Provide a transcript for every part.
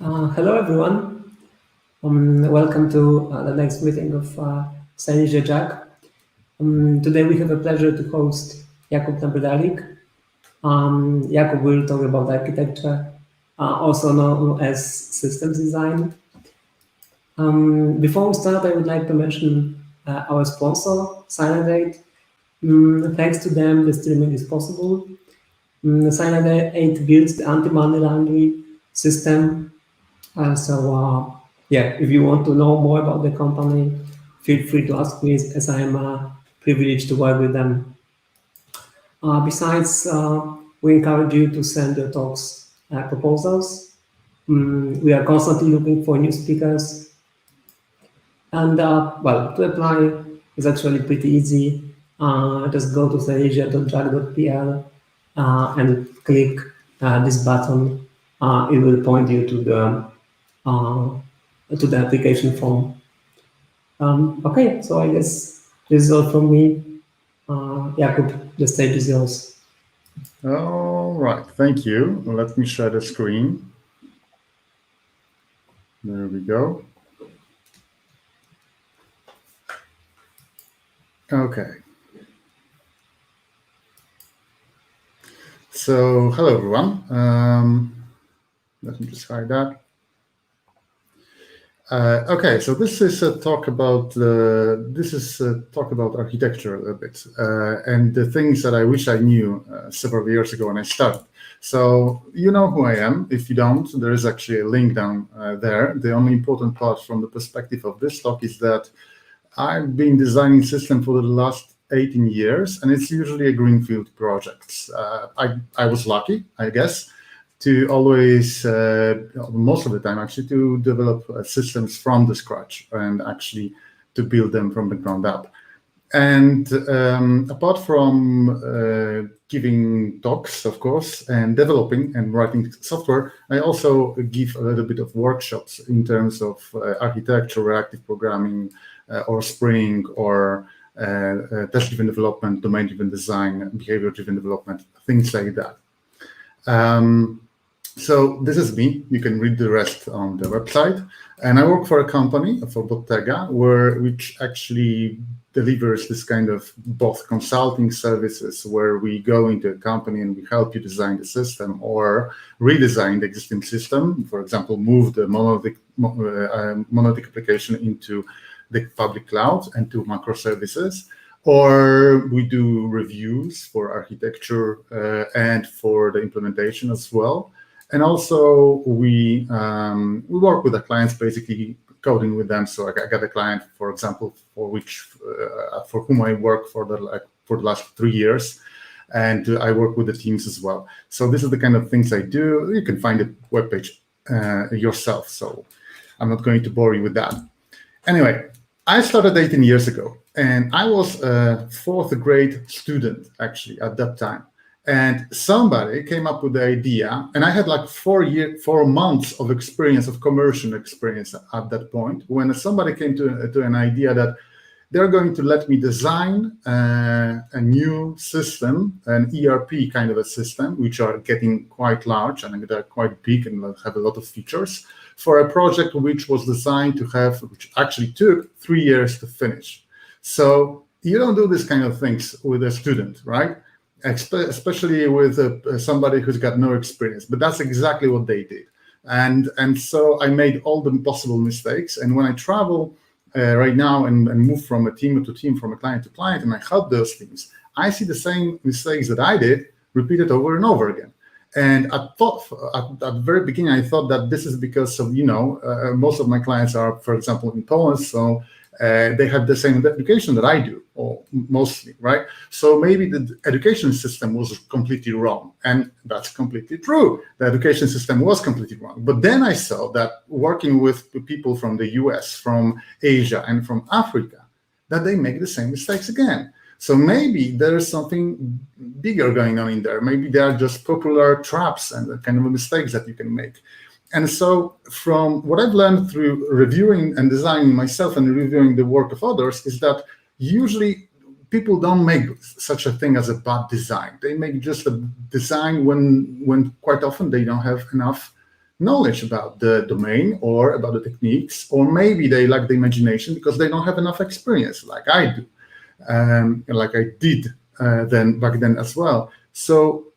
Hello, everyone. Welcome to the next meeting of Silesia JUG. Today we have a pleasure to host Kuby Nabrdalika. Jakub will talk about architecture, also known as systems design. Before we start, I would like to mention our sponsor, Silesia. Thanks to them, the streaming is possible. Silesia builds the anti-money laundering system. If you want to know more about the company, feel free to ask me, as I am privileged to work with them. Besides, we encourage you to send your talks proposals. We are constantly looking for new speakers. And to apply is actually pretty easy. Just go to silesia.jug.pl and click this button. It will point you to the application form. Okay, so I guess this is all from me. Jakub, the stage is yours. All right, thank you. Let me share the screen. There we go. Okay. So, hello everyone. Let me just hide that. Okay, so this is a talk about architecture a little bit and the things that I wish I knew several years ago when I started. So you know who I am. If you don't, there is actually a link down there. The only important part from the perspective of this talk is that I've been designing systems for the last 18 years, and it's usually a greenfield projects. I was lucky, I guess, to always, most of the time actually, to develop systems from the scratch and actually to build them from the ground up. And apart from giving talks, of course, and developing and writing software, I also give a little bit of workshops in terms of architecture, reactive programming, or Spring, or test-driven development, domain-driven design, behavior-driven development, things like that. So this is me. You can read the rest on the website. And I work for a company, for Bottega, which actually delivers this kind of both consulting services where we go into a company and we help you design the system or redesign the existing system. For example, move the monolithic application into the public cloud and to microservices. Or we do reviews for architecture and for the implementation as well. And also we work with the clients, basically coding with them. So I got a client, for example, for whom I work for the last 3 years, and I work with the teams as well. So this is the kind of things I do. You can find the webpage yourself. So I'm not going to bore you with that. Anyway, I started 18 years ago, and I was a 4th grade student actually at that time. And somebody came up with the idea, and I had like 4 months of experience, of commercial experience at that point, when somebody came to an idea that they're going to let me design a new system, an ERP kind of a system, which are getting quite large and they're quite big and have a lot of features, for a project which was designed to have, which actually took 3 years to finish. So you don't do this kind of things with a student, right? Especially with somebody who's got no experience, but that's exactly what they did. And so I made all the possible mistakes. And when I travel right now and move from a team to team, from a client to client, and I help those teams, I see the same mistakes that I did repeated over and over again. And I thought at the very beginning, I thought that this is because of, most of my clients are, for example, in Poland, so they have the same education that I do, or mostly, right? So maybe the education system was completely wrong, and that's completely true. The education system was completely wrong. But then I saw that working with people from the US, from Asia, and from Africa, that they make the same mistakes again. So maybe there is something bigger going on in there. Maybe there are just popular traps and the kind of mistakes that you can make. And so from what I've learned through reviewing and designing myself and reviewing the work of others is that usually people don't make such a thing as a bad design. They make just a design when quite often they don't have enough knowledge about the domain or about the techniques, or maybe they lack the imagination because they don't have enough experience, like I do, like I did back then as well. So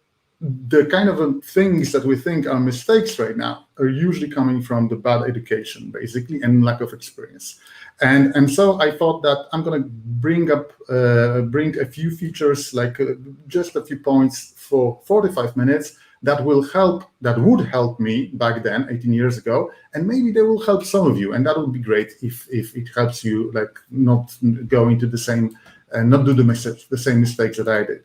the kind of things that we think are mistakes right now are usually coming from the bad education, basically, and lack of experience. And so I thought that I'm going to bring a few features, like just a few points for 45 minutes that would help me back then, 18 years ago, and maybe they will help some of you, and that would be great if it helps you, like, not go into the same, not do the same mistakes that I did.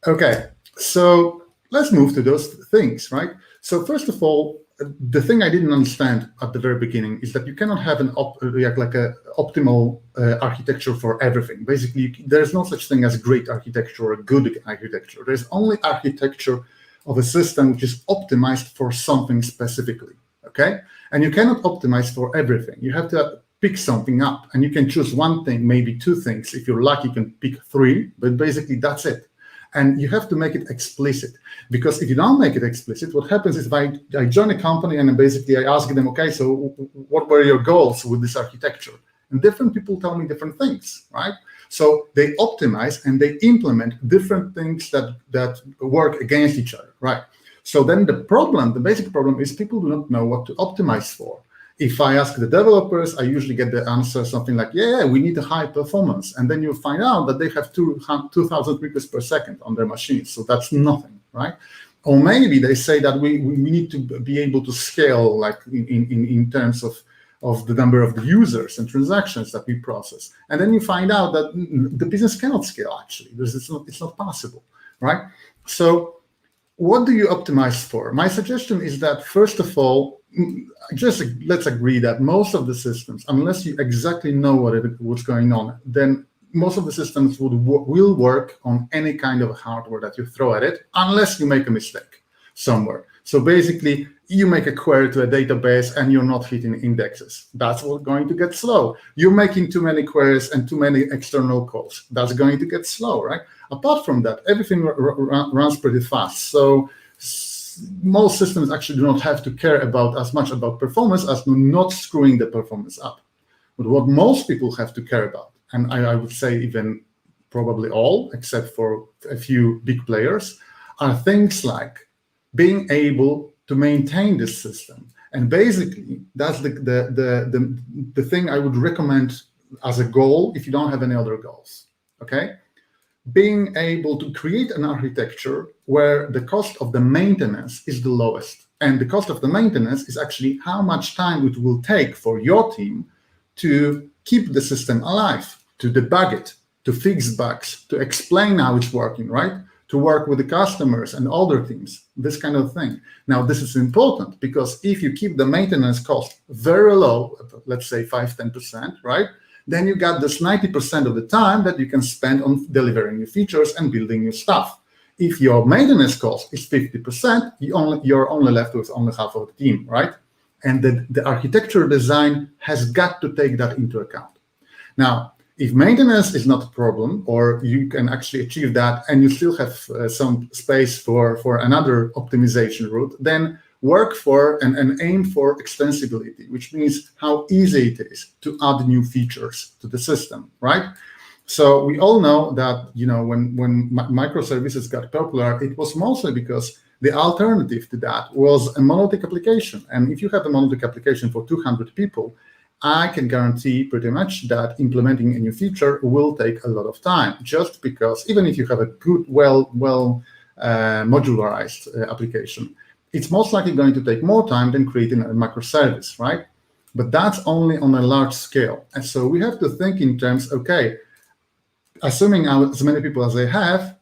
Okay, so let's move to those things, right? So first of all, the thing I didn't understand at the very beginning is that you cannot have an optimal architecture for everything. Basically, there's no such thing as great architecture or good architecture. There's only architecture of a system which is optimized for something specifically, okay? And you cannot optimize for everything. You have to pick something up, and you can choose one thing, maybe two things. If you're lucky, you can pick three, but basically that's it. And you have to make it explicit, because if you don't make it explicit, what happens is if I join a company and basically I ask them, okay, so what were your goals with this architecture? And different people tell me different things, right? So they optimize and they implement different things that work against each other, right? So then the basic problem is people do not know what to optimize for. If I ask the developers, I usually get the answer something like, yeah, we need a high performance. And then you find out that they have 2,000 requests per second on their machines. So that's nothing, right? Or maybe they say that we need to be able to scale, like in terms of the number of the users and transactions that we process. And then you find out that the business cannot scale, actually. It's not possible, right? So what do you optimize for? My suggestion is that, first of all, just let's agree that most of the systems, unless you exactly know what's going on, then most of the systems will work on any kind of hardware that you throw at it, unless you make a mistake somewhere. So basically, you make a query to a database and you're not hitting indexes. That's what's going to get slow. You're making too many queries and too many external calls. That's going to get slow, right? Apart from that, everything runs pretty fast. So most systems actually do not have to care as much about performance as not screwing the performance up. But what most people have to care about, and I would say even probably all, except for a few big players, are things like being able to maintain this system. And basically, that's the thing I would recommend as a goal if you don't have any other goals, okay? Being able to create an architecture where the cost of the maintenance is the lowest. And the cost of the maintenance is actually how much time it will take for your team to keep the system alive, to debug it, to fix bugs, to explain how it's working, right? To work with the customers and other teams, this kind of thing. Now, this is important because if you keep the maintenance cost very low, let's say 5–10%, right? Then you got this 90% of the time that you can spend on delivering new features and building new stuff. If your maintenance cost is 50%, you're only left with only half of the team, right? And the architecture design has got to take that into account. Now, if maintenance is not a problem, or you can actually achieve that and you still have some space for another optimization route, then work for and aim for extensibility, which means how easy it is to add new features to the system, right? So we all know that, you know, when microservices got popular, it was mostly because the alternative to that was a monolithic application. And if you have a monolithic application for 200 people, I can guarantee pretty much that implementing a new feature will take a lot of time, just because even if you have a good, well modularized application, it's most likely going to take more time than creating a microservice, right? But that's only on a large scale. And so we have to think in terms, okay, assuming as many people as I have,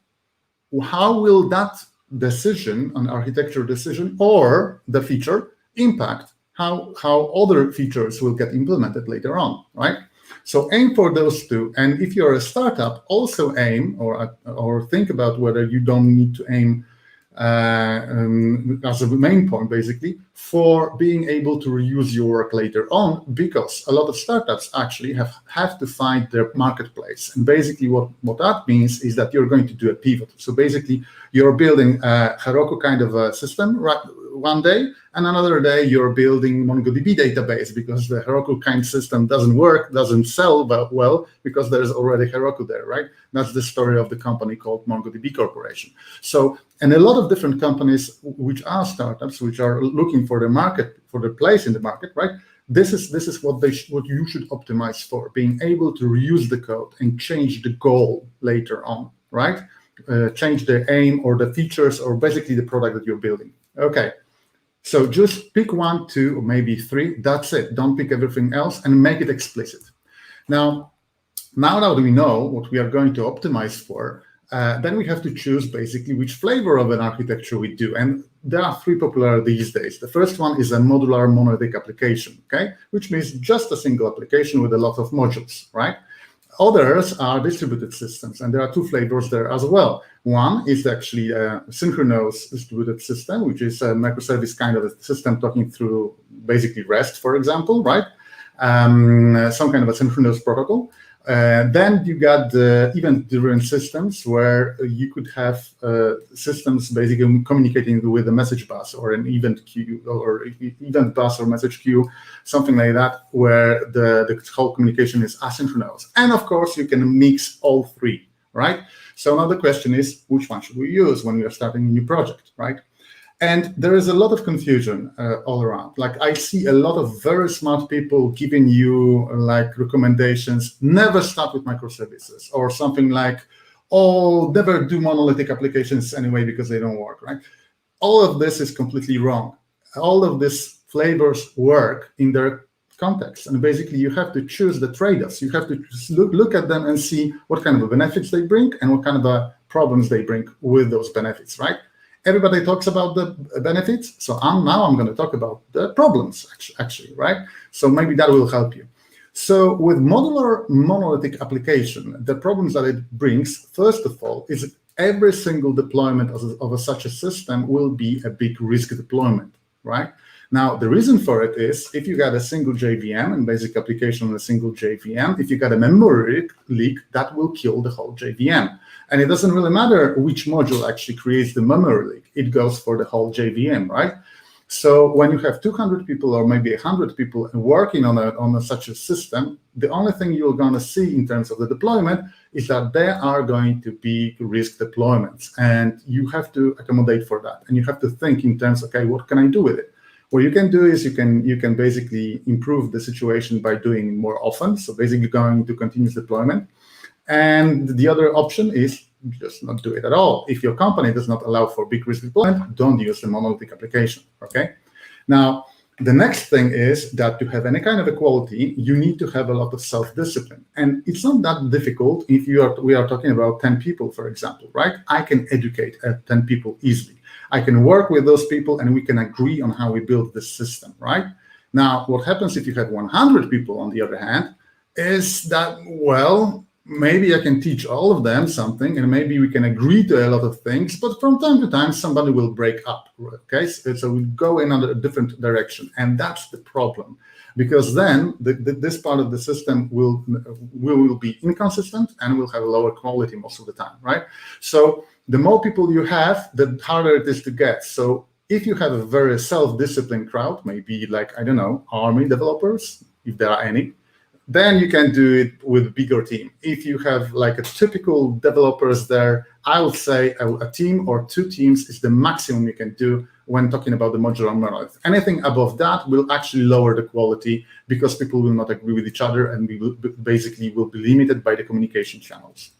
how will that decision, an architecture decision or the feature, impact how other features will get implemented later on, right? So aim for those two. And if you're a startup, also aim or think about whether you don't need to aim as a main point, basically, for being able to reuse your work later on, because a lot of startups actually have to find their marketplace. And basically what that means is that you're going to do a pivot. So basically, you're building a Heroku kind of a system, right, one day, and another day you're building MongoDB database because the Heroku kind system doesn't work, doesn't sell well because there's already Heroku there, right? That's the story of the company called MongoDB Corporation. So, and a lot of different companies which are startups, which are looking for the market, for the place in the market, right? This is what you should optimize for, being able to reuse the code and change the goal later on, right? Change the aim or the features or basically the product that you're building. Okay, so just pick 1, 2, or maybe 3. That's it. Don't pick everything else and make it explicit. Now that we know what we are going to optimize for, then we have to choose basically which flavor of an architecture we do. And there are 3 popular these days. The first one is a modular monolithic application, okay? Which means just a single application with a lot of modules, right? Others are distributed systems, and there are 2 flavors there as well. One is actually a synchronous distributed system, which is a microservice kind of a system talking through basically REST, for example, right? Some kind of a synchronous protocol. Then you got the event-driven systems where you could have systems basically communicating with a message bus or an event queue or event bus or message queue, something like that, where the whole communication is asynchronous. And of course, you can mix all 3, right? So now the question is, which one should we use when we are starting a new project, right? And there is a lot of confusion all around. Like I see a lot of very smart people giving you like recommendations, never start with microservices or something like, oh, never do monolithic applications anyway because they don't work, right? All of this is completely wrong. All of these flavors work in their context. And basically you have to choose the trade-offs. You have to look at them and see what kind of benefits they bring and what kind of problems they bring with those benefits, right? Everybody talks about the benefits, so now I'm going to talk about the problems, actually, right? So maybe that will help you. So with modular monolithic application, the problems that it brings, first of all, is every single deployment of such a system will be a big risk deployment, right? Now, the reason for it is if you got a single JVM and basic application on a single JVM, if you got a memory leak, that will kill the whole JVM. And it doesn't really matter which module actually creates the memory leak. It goes for the whole JVM, right? So when you have 200 people or maybe 100 people working on such a system, the only thing you're going to see in terms of the deployment is that there are going to be risk deployments. And you have to accommodate for that. And you have to think in terms, okay, what can I do with it? What you can do is you can basically improve the situation by doing more often. So basically going into continuous deployment. And the other option is just not do it at all. If your company does not allow for big risk deployment, don't use the monolithic application, okay? Now, the next thing is that to have any kind of equality, you need to have a lot of self-discipline. And it's not that difficult if we are talking about 10 people, for example, right? I can educate 10 people easily. I can work with those people and we can agree on how we build this system, right? Now, what happens if you have 100 people, on the other hand, is that, well, maybe I can teach all of them something and maybe we can agree to a lot of things, but from time to time, somebody will break up, okay? So we go in a different direction. And that's the problem, because then this part of the system will be inconsistent and will have a lower quality most of the time, right? So the more people you have, the harder it is to get. So if you have a very self-disciplined crowd, maybe like, I don't know, army developers, if there are any, then you can do it with a bigger team. If you have like a typical developers there, I would say a team or 2 teams is the maximum you can do when talking about the modular monolith. Anything above that will actually lower the quality because people will not agree with each other and we will basically will be limited by the communication channels.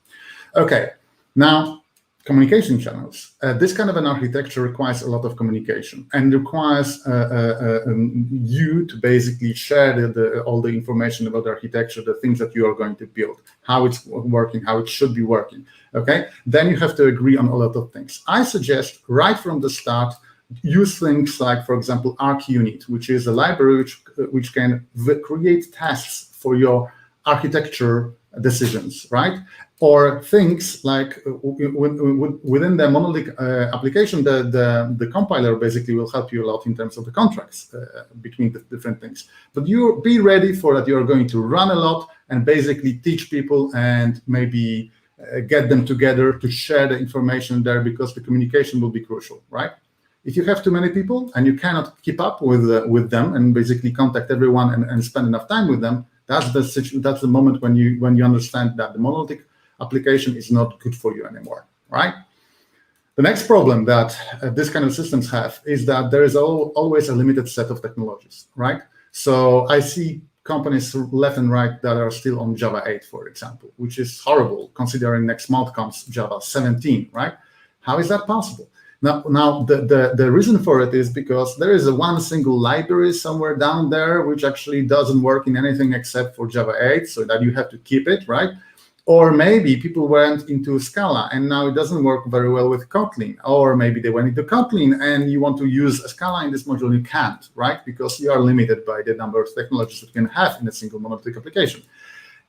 Okay, now communication channels. This kind of an architecture requires a lot of communication and requires you to basically share all the information about the architecture, the things that you are going to build, how it's working, how it should be working, okay? Then you have to agree on a lot of things. I suggest right from the start, use things like, for example, ArchUnit, which is a library which can create tasks for your architecture decisions, right? Or things like within the monolithic application, the compiler basically will help you a lot in terms of the contracts between the different things. But you be ready for that. You're going to run a lot and basically teach people and maybe get them together to share the information there because the communication will be crucial, right? If you have too many people and you cannot keep up with them and basically contact everyone and spend enough time with them, that's the moment when you understand that the monolithic application is not good for you anymore, right? The next problem that this kind of systems have is that there is always a limited set of technologies, right? So I see companies left and right that are still on Java 8, for example, which is horrible considering next month comes Java 17, right? How is that possible? Now the reason for it is because there is one single library somewhere down there which actually doesn't work in anything except for Java 8, so that you have to keep it, right? Or maybe people went into Scala and now it doesn't work very well with Kotlin. Or maybe they went into Kotlin and you want to use a Scala in this module, you can't, right? Because you are limited by the number of technologies that you can have in a single monolithic application.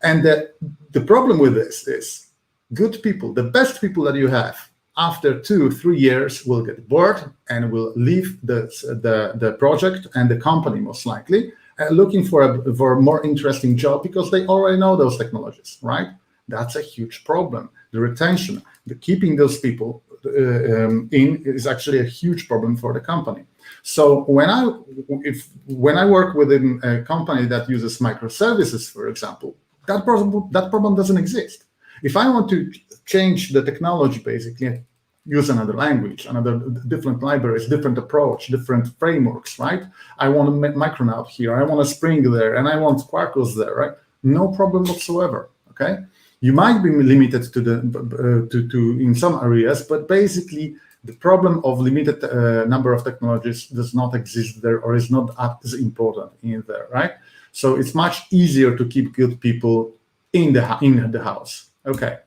And the problem with this is good people, the best people that you have, after 2-3 years will get bored and will leave the project and the company most likely, looking for a more interesting job because they already know those technologies, right? That's a huge problem. The retention, the keeping those people in is actually a huge problem for the company. So when I work within a company that uses microservices, for example, that problem doesn't exist. If I want to change the technology, basically use another language, another different libraries, different approach, different frameworks, right? I want a Micronaut here, I want a Spring there, and I want Quarkus there, right? No problem whatsoever. Okay. You might be limited to in some areas, but basically the problem of limited number of technologies does not exist there or is not as important in there, right? So it's much easier to keep good people in the house. Okay.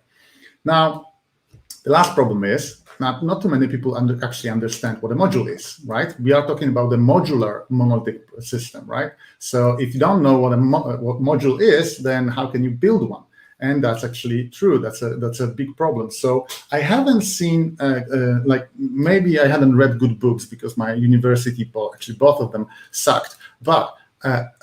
Now, the last problem is not too many people actually understand what a module is, right? We are talking about the modular monolithic system, right? So if you don't know what module is, then how can you build one? And that's actually true. That's a big problem. So I haven't seen, like maybe I hadn't read good books because my university, actually both of them sucked. But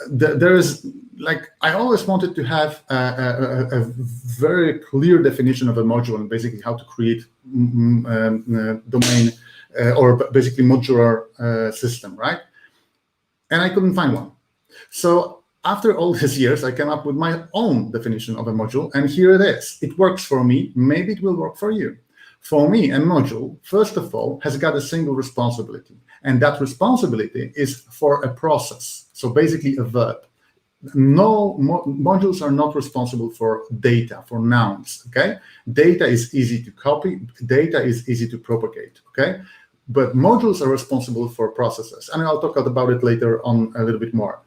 there is, like, I always wanted to have a very clear definition of a module and basically how to create domain or basically modular system, right? And I couldn't find one. So after all these years, I came up with my own definition of a module, and here it is. It works for me. Maybe it will work for you. For me, a module, first of all, has got a single responsibility, and that responsibility is for a process. So basically a verb. No, modules are not responsible for data, for nouns, okay? Data is easy to copy. Data is easy to propagate, okay? But modules are responsible for processes, and I'll talk about it later on a little bit more.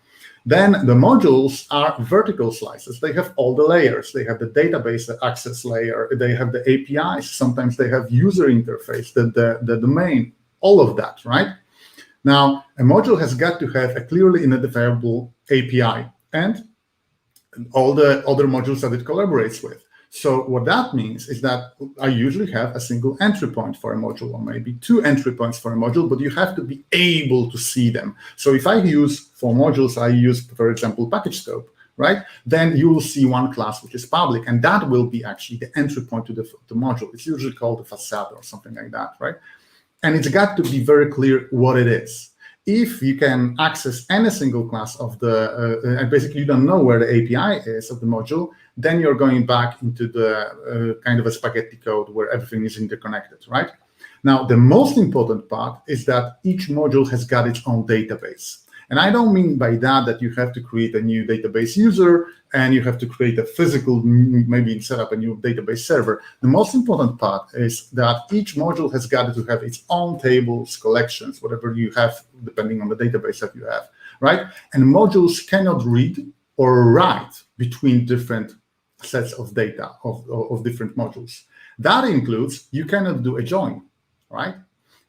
Then the modules are vertical slices. They have all the layers. They have the database access layer. They have the APIs. Sometimes they have user interface, the domain, all of that, right? Now, a module has got to have a clearly identifiable API and all the other modules that it collaborates with. So what that means is that I usually have a single entry point for a module, or maybe 2 entry points for a module, but you have to be able to see them. So if I use, for modules, I use, for example, package scope, right? Then you will see one class which is public, and that will be actually the entry point to the module. It's usually called the facade or something like that, right? And it's got to be very clear what it is. If you can access any single class of the, and basically you don't know where the API is of the module, then you're going back into the kind of a spaghetti code where everything is interconnected, right? Now, the most important part is that each module has got its own database. And I don't mean by that you have to create a new database user and you have to create a physical, maybe set up a new database server. The most important part is that each module has got to have its own tables, collections, whatever you have, depending on the database that you have, right? And modules cannot read or write between different sets of data of different modules. That includes, you cannot do a join, right?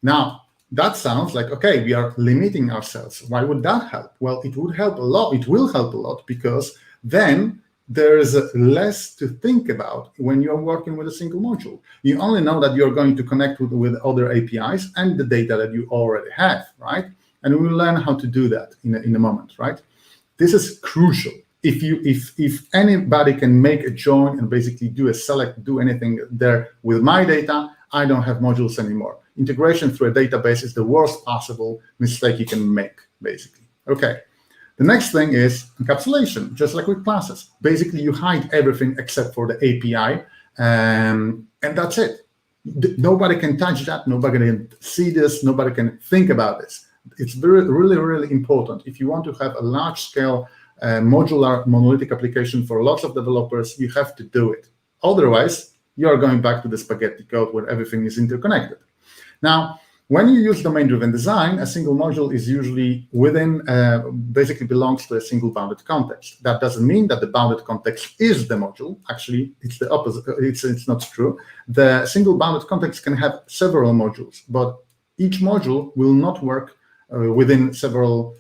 Now, that sounds like, okay, we are limiting ourselves. Why would that help? Well, it would help a lot. It will help a lot because then there is less to think about when you're working with a single module. You only know that you're going to connect with other APIs and the data that you already have, right? And we'll learn how to do that in a moment, right? This is crucial. if anybody can make a join and basically do a select, do anything there with my data, I don't have modules anymore. Integration through a database is the worst possible mistake you can make, basically. Okay. The next thing is encapsulation, just like with classes. Basically, you hide everything except for the API, and that's it. Nobody can touch that. Nobody can see this. Nobody can think about this. It's really important. If you want to have a large-scale modular monolithic application for lots of developers, you have to do it. Otherwise, you are going back to the spaghetti code where everything is interconnected. Now, when you use domain-driven design, a single module is usually within, basically belongs to a single bounded context. That doesn't mean that the bounded context is the module. Actually, it's the opposite. It's not true. The single bounded context can have several modules, but each module will not work within several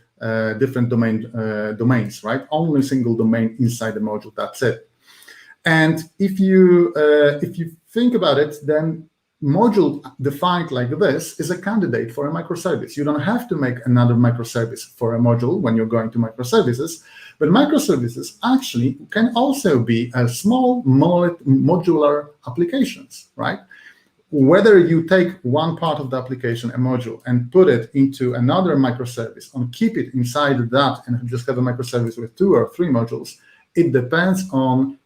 different domains, right? Only a single domain inside the module, that's it. And if you think about it, then module defined like this is a candidate for a microservice. You don't have to make another microservice for a module when you're going to microservices, but microservices actually can also be a small modular applications, right? Whether you take one part of the application, a module, and put it into another microservice and keep it inside that and just have a microservice with 2 or 3 modules, it depends on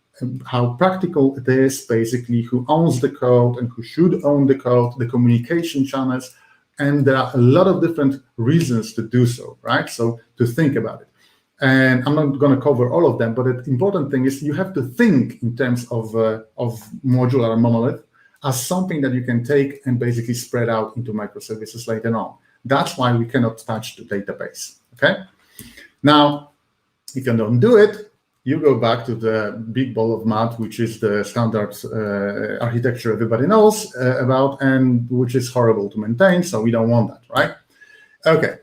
how practical it is, basically who owns the code and who should own the code, the communication channels, and there are a lot of different reasons to do so, right? So to think about it. And I'm not going to cover all of them, but the important thing is you have to think in terms of modular monolith as something that you can take and basically spread out into microservices later on. That's why we cannot touch the database, okay? Now, if you don't do it, you go back to the big ball of mud, which is the standard architecture everybody knows about, and which is horrible to maintain, so we don't want that, right? Okay,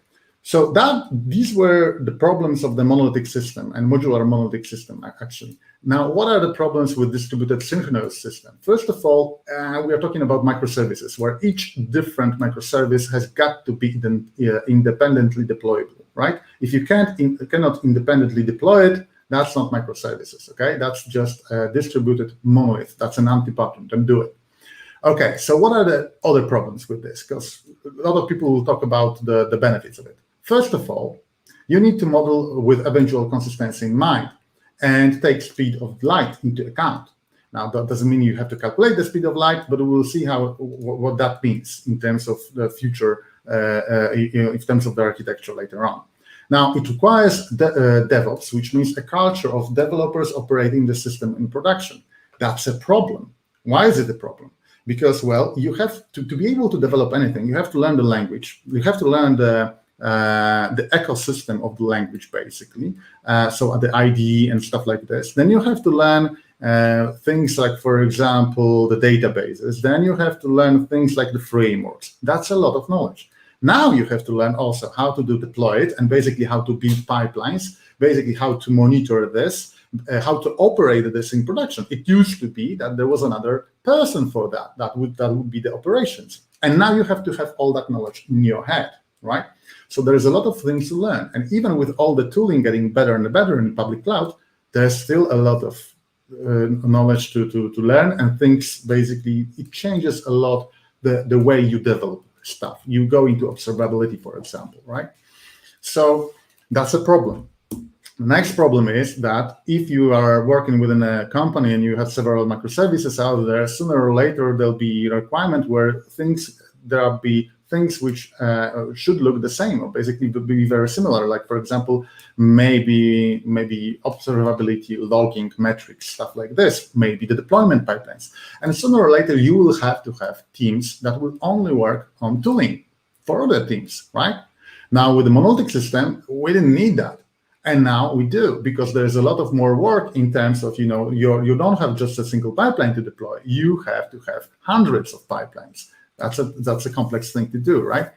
so these were the problems of the monolithic system and modular monolithic system, actually. Now, what are the problems with distributed synchronous system? First of all, we are talking about microservices, where each different microservice has got to be independently deployable, right? If you cannot independently deploy it, that's not microservices, okay? That's just a distributed monolith. That's an anti-pattern, don't do it. Okay, so what are the other problems with this? Because a lot of people will talk about the benefits of it. First of all, you need to model with eventual consistency in mind and take speed of light into account. Now, that doesn't mean you have to calculate the speed of light, but we'll see what that means in terms of the future, in terms of the architecture later on. Now, it requires DevOps, which means a culture of developers operating the system in production. That's a problem. Why is it a problem? Because, well, you have to be able to develop anything, you have to learn the language. You have to learn the ecosystem of the language, basically. So the IDE and stuff like this. Then you have to learn things like, for example, the databases. Then you have to learn things like the frameworks. That's a lot of knowledge. Now you have to learn also how to deploy it and basically how to build pipelines, basically how to monitor this, how to operate this in production. It used to be that there was another person for that. That would be the operations. And now you have to have all that knowledge in your head, right? So there's a lot of things to learn. And even with all the tooling getting better and better in public cloud, there's still a lot of knowledge to learn, and things basically, it changes a lot the way you develop stuff. You go into observability, for example, right? So that's a problem. The next problem is that if you are working within a company and you have several microservices out there, sooner or later there'll be a requirement where there'll be things which should look the same or basically would be very similar. Like, for example, maybe observability, logging, metrics, stuff like this, maybe the deployment pipelines. And sooner or later, you will have to have teams that will only work on tooling for other teams, right? Now, with the monolithic system, we didn't need that. And now we do, because there's a lot of more work in terms of, you don't have just a single pipeline to deploy. You have to have hundreds of pipelines. That's a complex thing to do, right?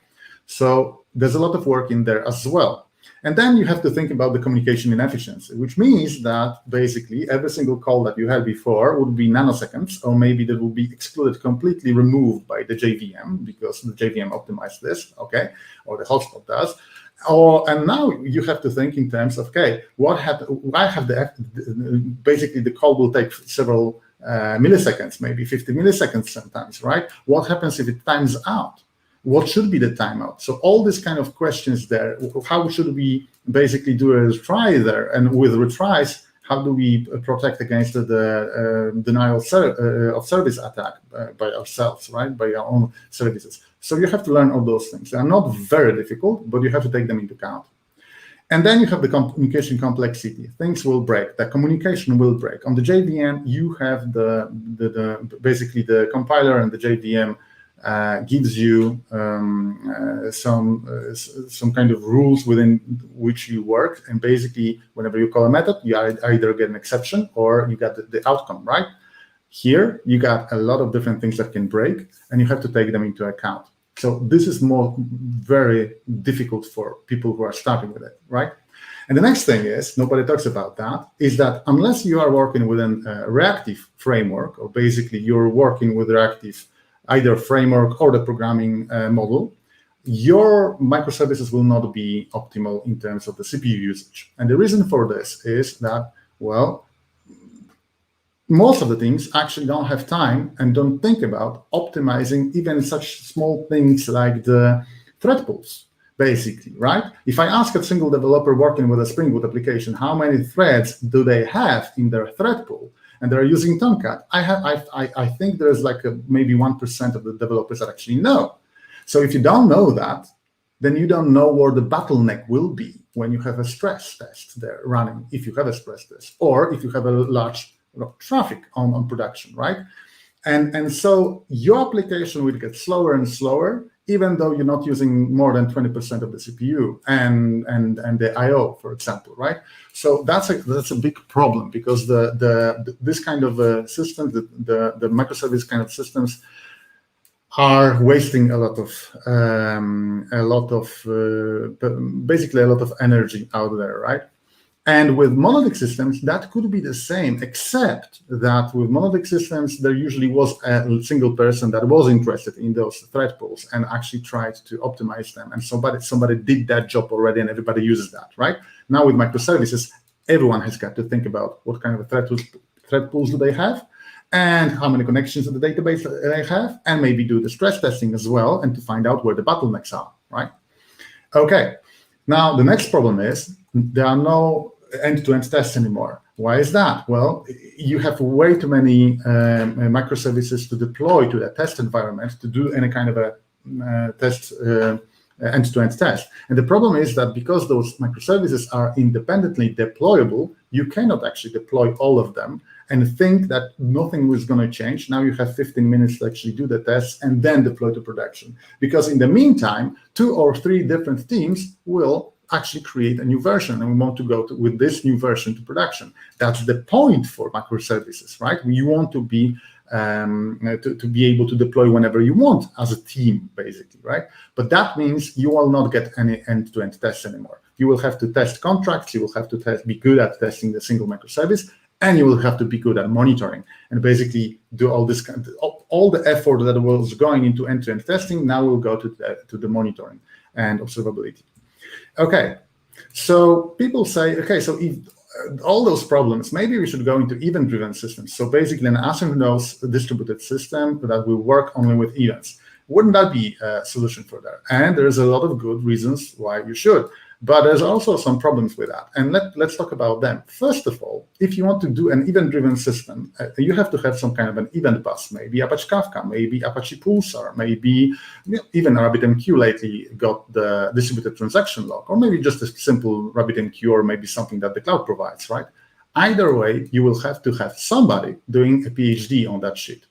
So there's a lot of work in there as well. And then you have to think about the communication inefficiency, which means that basically every single call that you had before would be nanoseconds, or maybe that will be excluded, completely removed by the JVM, because the JVM optimized this, okay, or the hotspot does. And now you have to think in terms of, okay, basically the call will take several milliseconds, maybe 50 milliseconds sometimes, right? What happens if it times out? What should be the timeout? So all these kind of questions there, how should we basically do a retry there? And with retries, how do we protect against the denial of service attack by ourselves, right? By our own services. So you have to learn all those things. They are not very difficult, but you have to take them into account. And then you have the communication complexity. Things will break. The communication will break. On the JVM, you have basically the compiler, and the JVM gives you some kind of rules within which you work. And basically, whenever you call a method, you either get an exception or you get the outcome, right? Here, you got a lot of different things that can break, and you have to take them into account. So this is very difficult for people who are starting with it, right? And the next thing is, nobody talks about that, is that unless you are working within a reactive framework, or basically you're working with reactive either framework or the programming model, your microservices will not be optimal in terms of the CPU usage. And the reason for this is that, well, most of the teams actually don't have time and don't think about optimizing even such small things like the thread pools, basically, right? If I ask a single developer working with a Spring Boot application, how many threads do they have in their thread pool, and they're using Tomcat, I think there's like maybe 1% of the developers that actually know. So if you don't know that, then you don't know where the bottleneck will be when you have a stress test there running, if you have a stress test, or if you have a large traffic on production, right? And so your application will get slower and slower, even though you're not using more than 20% of the CPU and the I/O, for example, right? So that's a big problem, because this kind of systems, the microservice kind of systems, are wasting a lot of energy out there, right? And with monolithic systems, that could be the same, except that with monolithic systems, there usually was a single person that was interested in those thread pools and actually tried to optimize them. And somebody did that job already, and everybody uses that, right? Now with microservices, everyone has got to think about what kind of thread pools do they have, and how many connections to the database they have, and maybe do the stress testing as well, and to find out where the bottlenecks are, right? Okay, now the next problem is there are no end-to-end tests anymore. Why is that? Well, you have way too many microservices to deploy to the test environment to do any kind of a end-to-end test. And the problem is that because those microservices are independently deployable, you cannot actually deploy all of them and think that nothing was going to change. Now you have 15 minutes to actually do the tests and then deploy to production. Because in the meantime, 2 or 3 different teams will actually create a new version, and we want to go with this new version to production. That's the point for microservices, right? You want to be able to deploy whenever you want as a team, basically, right? But that means you will not get any end-to-end tests anymore. You will have to test contracts, you will have to be good at testing the single microservice, and you will have to be good at monitoring, and basically do all this all the effort that was going into end-to-end testing now will go to the monitoring and observability. Okay, so people say, okay, so if all those problems, maybe we should go into event-driven systems. So basically an asynchronous distributed system that will work only with events. Wouldn't that be a solution for that? And there's a lot of good reasons why you should. But there's also some problems with that. And let's talk about them. First of all, if you want to do an event-driven system, you have to have some kind of an event bus, maybe Apache Kafka, maybe Apache Pulsar, maybe even RabbitMQ lately got the distributed transaction log, or maybe just a simple RabbitMQ, or maybe something that the cloud provides, right? Either way, you will have to have somebody doing a PhD on that shit,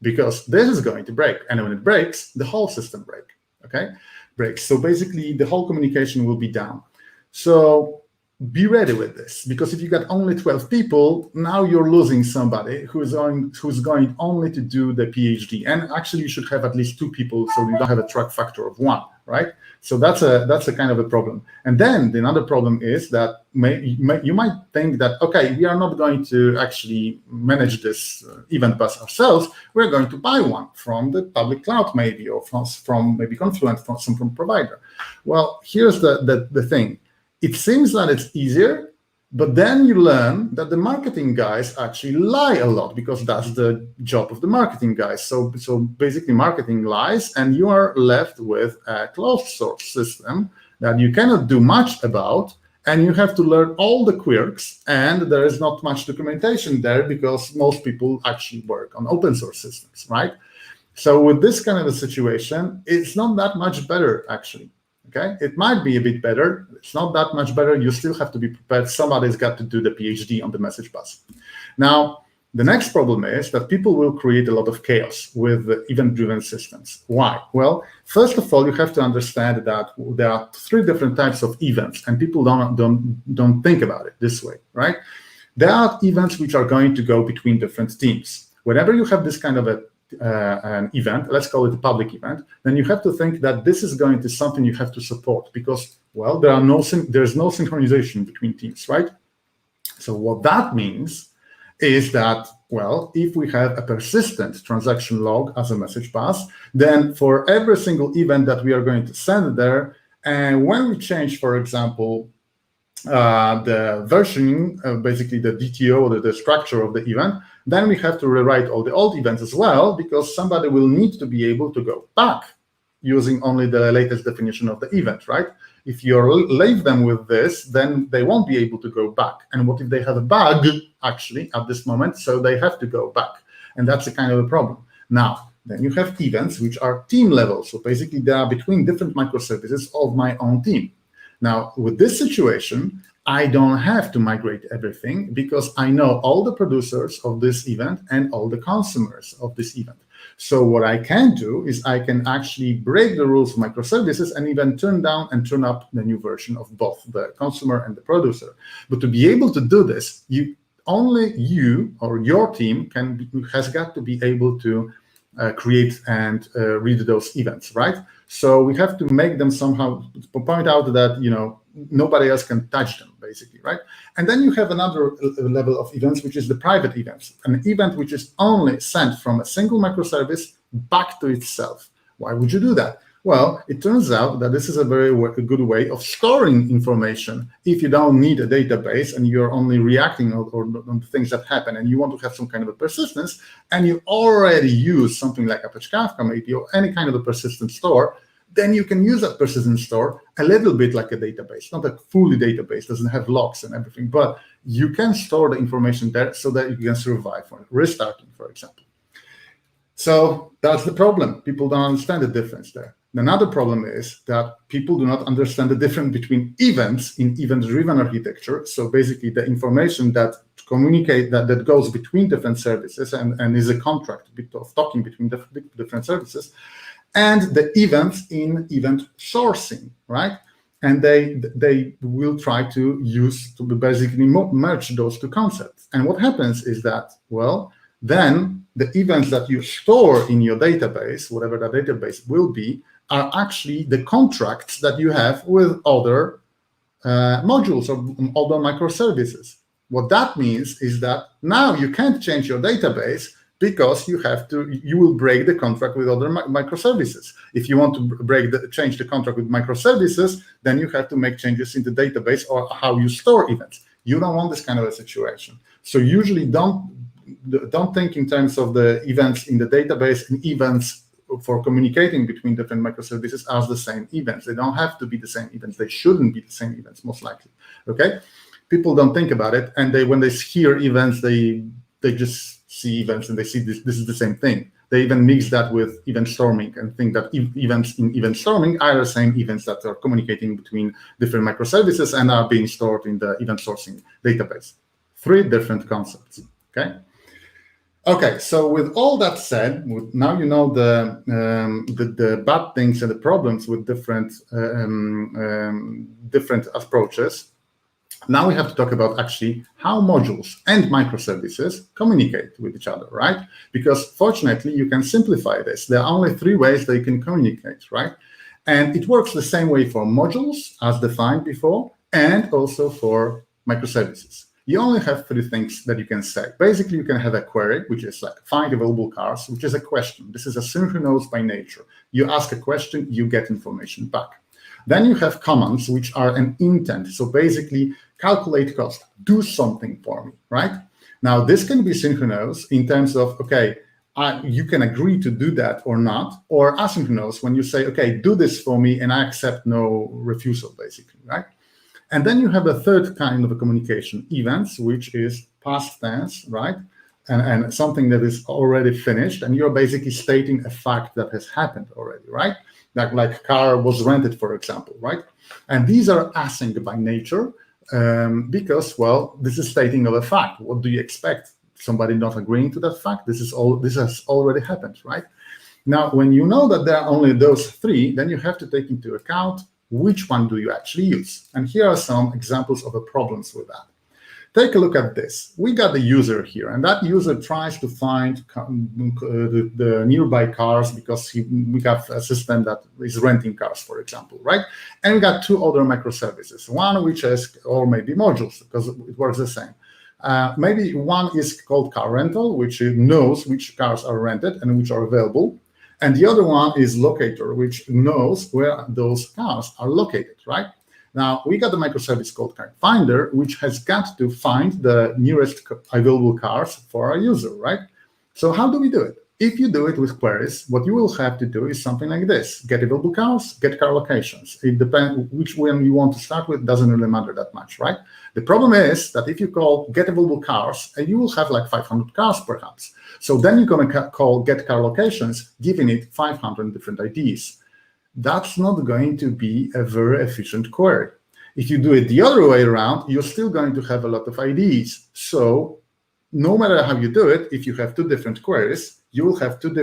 because this is going to break. And when it breaks, the whole system breaks, okay? So basically the whole communication will be down. So be ready with this, because if you got only 12 people, now you're losing somebody who's going only to do the PhD. And actually you should have at least 2 people, so you don't have a track factor of 1, right? So that's a kind of a problem. And then the another problem is that you might think that, okay, we are not going to actually manage this event bus ourselves. We're going to buy one from the public cloud maybe, or from maybe Confluent, from some provider. Well, here's the thing. It seems that it's easier, but then you learn that the marketing guys actually lie a lot, because that's the job of the marketing guys. So basically marketing lies, and you are left with a closed source system that you cannot do much about, and you have to learn all the quirks, and there is not much documentation there because most people actually work on open source systems, right? So with this kind of a situation, it's not that much better, actually. Okay, it might be a bit better. It's not that much better. You still have to be prepared. Somebody's got to do the PhD on the message bus. Now, the next problem is that people will create a lot of chaos with event-driven systems. Why? Well, first of all, you have to understand that there are 3 different types of events, and people don't think about it this way, right? There are events which are going to go between different teams. Whenever you have this kind of an event, let's call it a public event, then you have to think that this is going to something you have to support, because, well, there's no synchronization between teams, right? So what that means is that, well, if we have a persistent transaction log as a message bus, then for every single event that we are going to send there, and when we change, for example, the versioning, basically the DTO, or the structure of the event, then we have to rewrite all the old events as well, because somebody will need to be able to go back using only the latest definition of the event, right? If you leave them with this, then they won't be able to go back. And what if they have a bug, actually, at this moment? So they have to go back. And that's a kind of a problem. Now, then you have events which are team level. So basically, they are between different microservices of my own team. Now, with this situation, I don't have to migrate everything, because I know all the producers of this event and all the consumers of this event. So what I can do is I can actually break the rules of microservices and even turn down and turn up the new version of both the consumer and the producer. But to be able to do this, only you or your team has got to be able to create and read those events, right? So we have to make them somehow, point out that, you know, nobody else can touch them, basically, right? And then you have another level of events, which is the private events, an event which is only sent from a single microservice back to itself. Why would you do that? Well, it turns out that this is a very good way of storing information. If you don't need a database and you're only reacting on things that happen, and you want to have some kind of a persistence, and you already use something like Apache Kafka maybe, or any kind of a persistent store, then you can use that persistent store a little bit like a database, not a fully database, doesn't have logs and everything, but you can store the information there so that you can survive for restarting, for example. So that's the problem. People don't understand the difference there. Another problem is that people do not understand the difference between events in event-driven architecture. So basically the information that communicate that goes between different services and is a contract of talking between different services, and the events in event sourcing, right? And they will try to basically merge those 2 concepts. And what happens is that, well, then the events that you store in your database, whatever that database will be, are actually the contracts that you have with other modules or other microservices. What that means is that now you can't change your database, because you will break the contract with other microservices. If you want to change the contract with microservices, then you have to make changes in the database or how you store events. You don't want this kind of a situation. So usually don't think in terms of the events in the database and events for communicating between different microservices as the same events. They don't have to be the same events. They shouldn't be the same events, most likely. Okay? People don't think about it, and when they hear events, they just see events and they see this is the same thing. They even mix that with event storming and think that events in event storming are the same events that are communicating between different microservices and are being stored in the event sourcing database. 3 different concepts. Okay. Okay, so with all that said, now you know the bad things and the problems with different approaches. Now we have to talk about actually how modules and microservices communicate with each other, right? Because fortunately, you can simplify this. There are only 3 ways they can communicate, right? And it works the same way for modules as defined before, and also for microservices. You only have three things that you can say. Basically, you can have a query, which is like find available cars, which is a question. This is asynchronous by nature. You ask a question, you get information back. Then you have commands, which are an intent. So basically, calculate cost, do something for me, right? Now, this can be synchronous in terms of, okay, you can agree to do that or not, or asynchronous when you say, okay, do this for me, and I accept no refusal, basically, right? And then you have a third kind of a communication, events, which is past tense, right? And something that is already finished, and you're basically stating a fact that has happened already, right? Like car was rented, for example, right? And these are async by nature because, well, this is stating of a fact. What do you expect? Somebody not agreeing to that fact? This has already happened, right? Now, when you know that there are only those three, then you have to take into account which one do you actually use. And here are some examples of the problems with that. Take a look at this. We got the user here, and that user tries to find the nearby cars because we have a system that is renting cars, for example, right? And we got two other microservices, one which is, or maybe modules, because it works the same. Maybe one is called car rental, which knows which cars are rented and which are available. And the other one is locator, which knows where those cars are located, right? Now, we got the microservice called car finder, which has got to find the nearest available cars for our user, right? So how do we do it? If you do it with queries, what you will have to do is something like this: get available cars, get car locations. It depends which one you want to start with, doesn't really matter that much, right? The problem is that if you call get available cars, and you will have like 500 cars perhaps. So then you're going to call get car locations, giving it 500 different IDs. That's not going to be a very efficient query. If you do it the other way around, you're still going to have a lot of IDs. So no matter how you do it, if you have two different queries, you will have two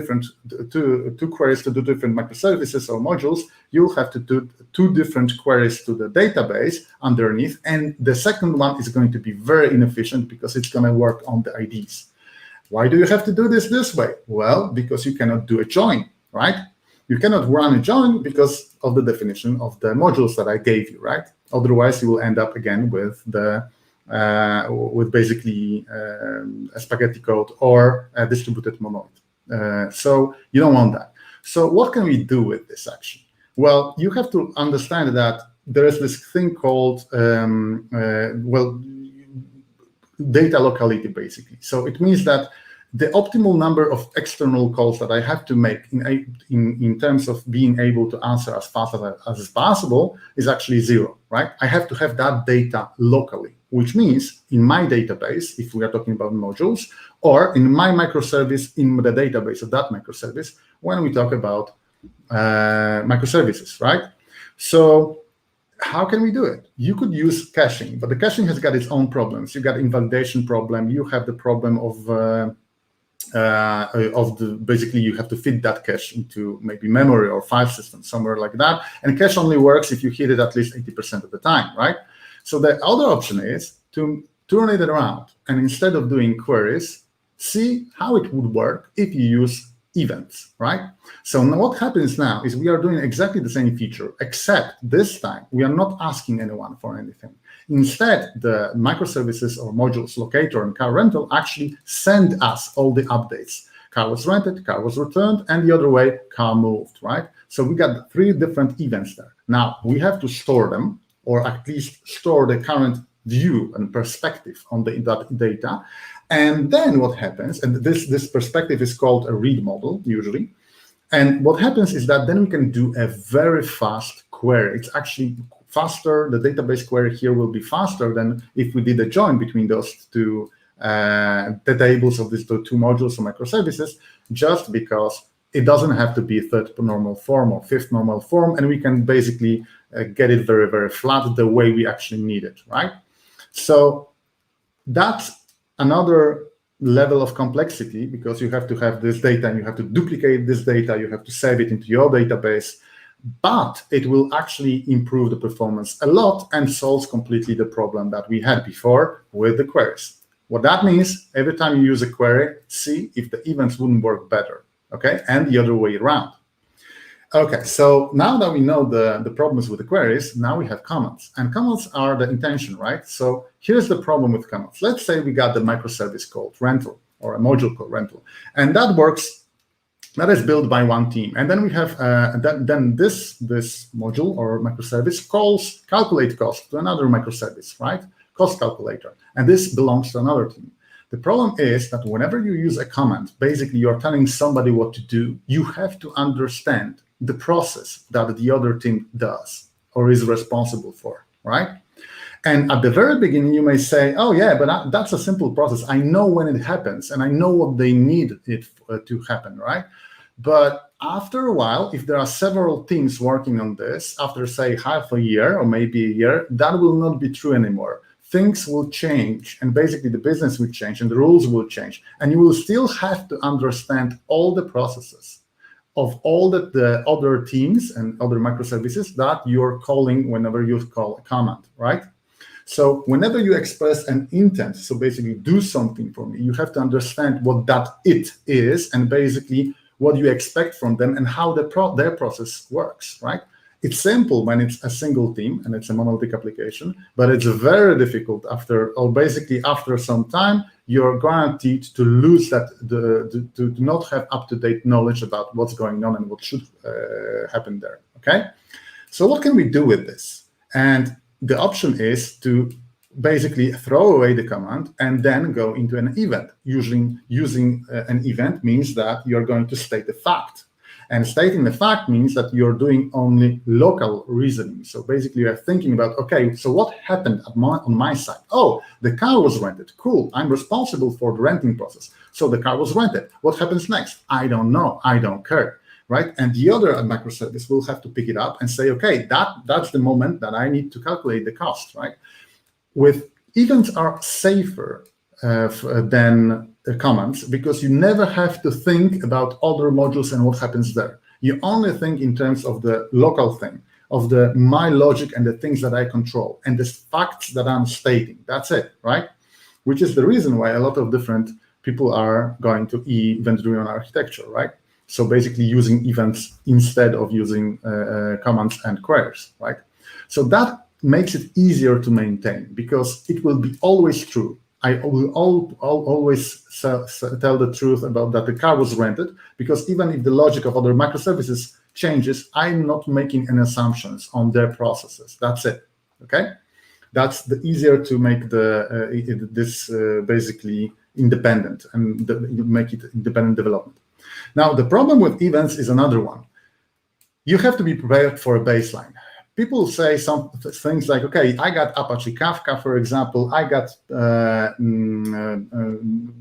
queries to do different microservices or modules. You'll have to do two different queries to the database underneath. And the second one is going to be very inefficient because it's going to work on the IDs. Why do you have to do this way? Well, because you cannot do a join, right? You cannot run a join because of the definition of the modules that I gave you, right? Otherwise, you will end up again with the basically a spaghetti code or a distributed monolith. So you don't want that. So what can we do with this action? Well, you have to understand that there is this thing called data locality, basically. So it means that the optimal number of external calls that I have to make in terms of being able to answer as fast as possible is actually 0, right? I have to have that data locally, which means in my database, if we are talking about modules, or in my microservice in the database of that microservice, when we talk about microservices, right? So how can we do it? You could use caching, but the caching has got its own problems. You got invalidation problem. You have the problem of basically you have to fit that cache into maybe memory or file system, somewhere like that. And cache only works if you hit it at least 80% of the time, right? So the other option is to turn it around. And instead of doing queries, see how it would work if you use events, right? So now what happens now is we are doing exactly the same feature, except this time we are not asking anyone for anything. Instead, the microservices or modules locator and car rental actually send us all the updates. Car was rented, car was returned, and the other way, car moved, right? So we got 3 different events there. Now we have to store them, or at least store the current view and perspective on that data. And then what happens, and this perspective is called a read model usually. And what happens is that then we can do a very fast query. It's actually faster. The database query here will be faster than if we did a join between those two the tables of these 2 modules or microservices, just because it doesn't have to be a 3rd normal form or 5th normal form, and we can basically get it very, very flat the way we actually need it, right? So that's another level of complexity, because you have to have this data and you have to duplicate this data, you have to save it into your database, but it will actually improve the performance a lot and solves completely the problem that we had before with the queries. What that means, every time you use a query, see if the events wouldn't work better, okay? And the other way around. Okay, so now that we know the problems with the queries, now we have comments. And comments are the intention, right? So here's the problem with comments. Let's say we got the microservice called rental or a module called rental. And that works, that is built by one team. And then we have, then this module or microservice calls calculate cost to another microservice, right? Cost calculator. And this belongs to another team. The problem is that whenever you use a command, basically you're telling somebody what to do, you have to understand the process that the other team does or is responsible for, right? And at the very beginning, you may say, oh yeah, but that's a simple process. I know when it happens and I know what they need it to happen, right? But after a while, if there are several teams working on this, after say half a year or maybe a year, that will not be true anymore. Things will change, and basically the business will change and the rules will change. And you will still have to understand all the processes of all the other teams and other microservices that you're calling whenever you call a command, right? So whenever you express an intent, so basically do something for me, you have to understand what that it is and basically what you expect from them and how their process works, right? It's simple when it's a single team and it's a monolithic application, but it's very difficult after some time, you're guaranteed to lose that, to not have up-to-date knowledge about what's going on and what should happen there, okay? So what can we do with this? And the option is to basically throw away the command and then go into an event. Usually using an event means that you're going to state a fact. And stating the fact means that you're doing only local reasoning. So basically you're thinking about, okay, so what happened on my side? Oh, the car was rented. Cool, I'm responsible for the renting process. So the car was rented. What happens next? I don't know, I don't care, right? And the other microservice will have to pick it up and say, okay, that's the moment that I need to calculate the cost, right? With events are safer than commands because you never have to think about other modules and what happens there. You only think in terms of the local thing, of my logic and the things that I control and the facts that I'm stating. That's it, right? Which is the reason why a lot of different people are going to event-driven architecture, right? So basically using events instead of using commands and queries, right? So that makes it easier to maintain because it will be always true. I will always tell the truth about that the car was rented, because even if the logic of other microservices changes, I'm not making any assumptions on their processes. That's it, okay? That's the easier to make this basically independent and make it independent development. Now, the problem with events is another one. You have to be prepared for a baseline. People say some things like, okay, I got Apache Kafka, for example. I got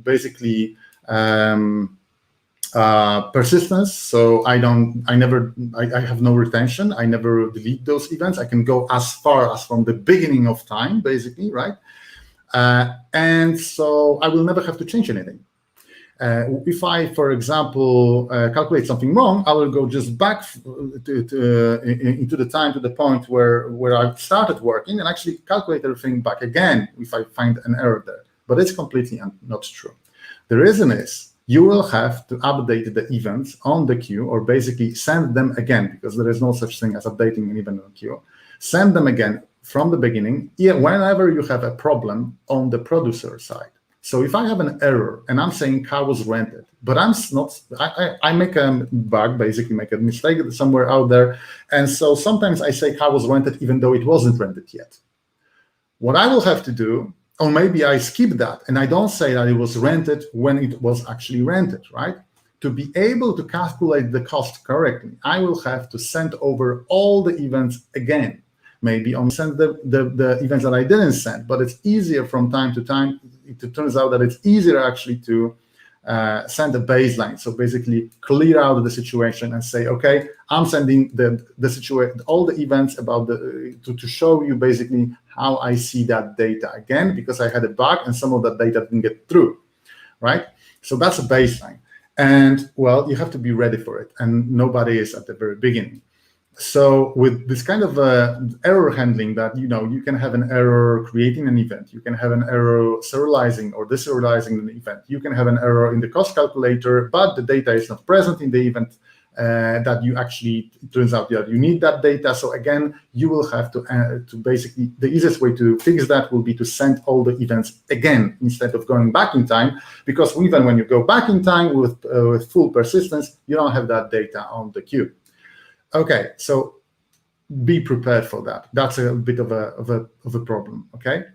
basically persistence. So I have no retention. I never delete those events. I can go as far as from the beginning of time, basically, right? And so I will never have to change anything. If I, for example, calculate something wrong, I will go just back into the time to the point where I started working and actually calculate everything back again if I find an error there. But it's completely not true. The reason is you will have to update the events on the queue, or basically send them again, because there is no such thing as updating an event on the queue. Send them again from the beginning whenever you have a problem on the producer side. So if I have an error and I'm saying car was rented, but I make a bug, basically make a mistake somewhere out there. And so sometimes I say car was rented even though it wasn't rented yet. What I will have to do, or maybe I skip that and I don't say that it was rented when it was actually rented, right? To be able to calculate the cost correctly, I will have to send over all the events again. Maybe only send the events that I didn't send, but it's easier from time to time. It turns out that it's easier actually to send a baseline. So basically clear out the situation and say, okay, I'm sending the situation, all the events about to show you basically how I see that data again, because I had a bug and some of that data didn't get through, right? So that's a baseline. And well, you have to be ready for it. And nobody is at the very beginning. So with this kind of error handling, that you can have an error creating an event, you can have an error serializing or deserializing an event, you can have an error in the cost calculator, but the data is not present in the event that you actually, it turns out that you need that data. So again, you will have to basically, the easiest way to fix that will be to send all the events again instead of going back in time, because even when you go back in time with full persistence, you don't have that data on the queue. Okay, so be prepared for that. That's a bit of a problem. Okay.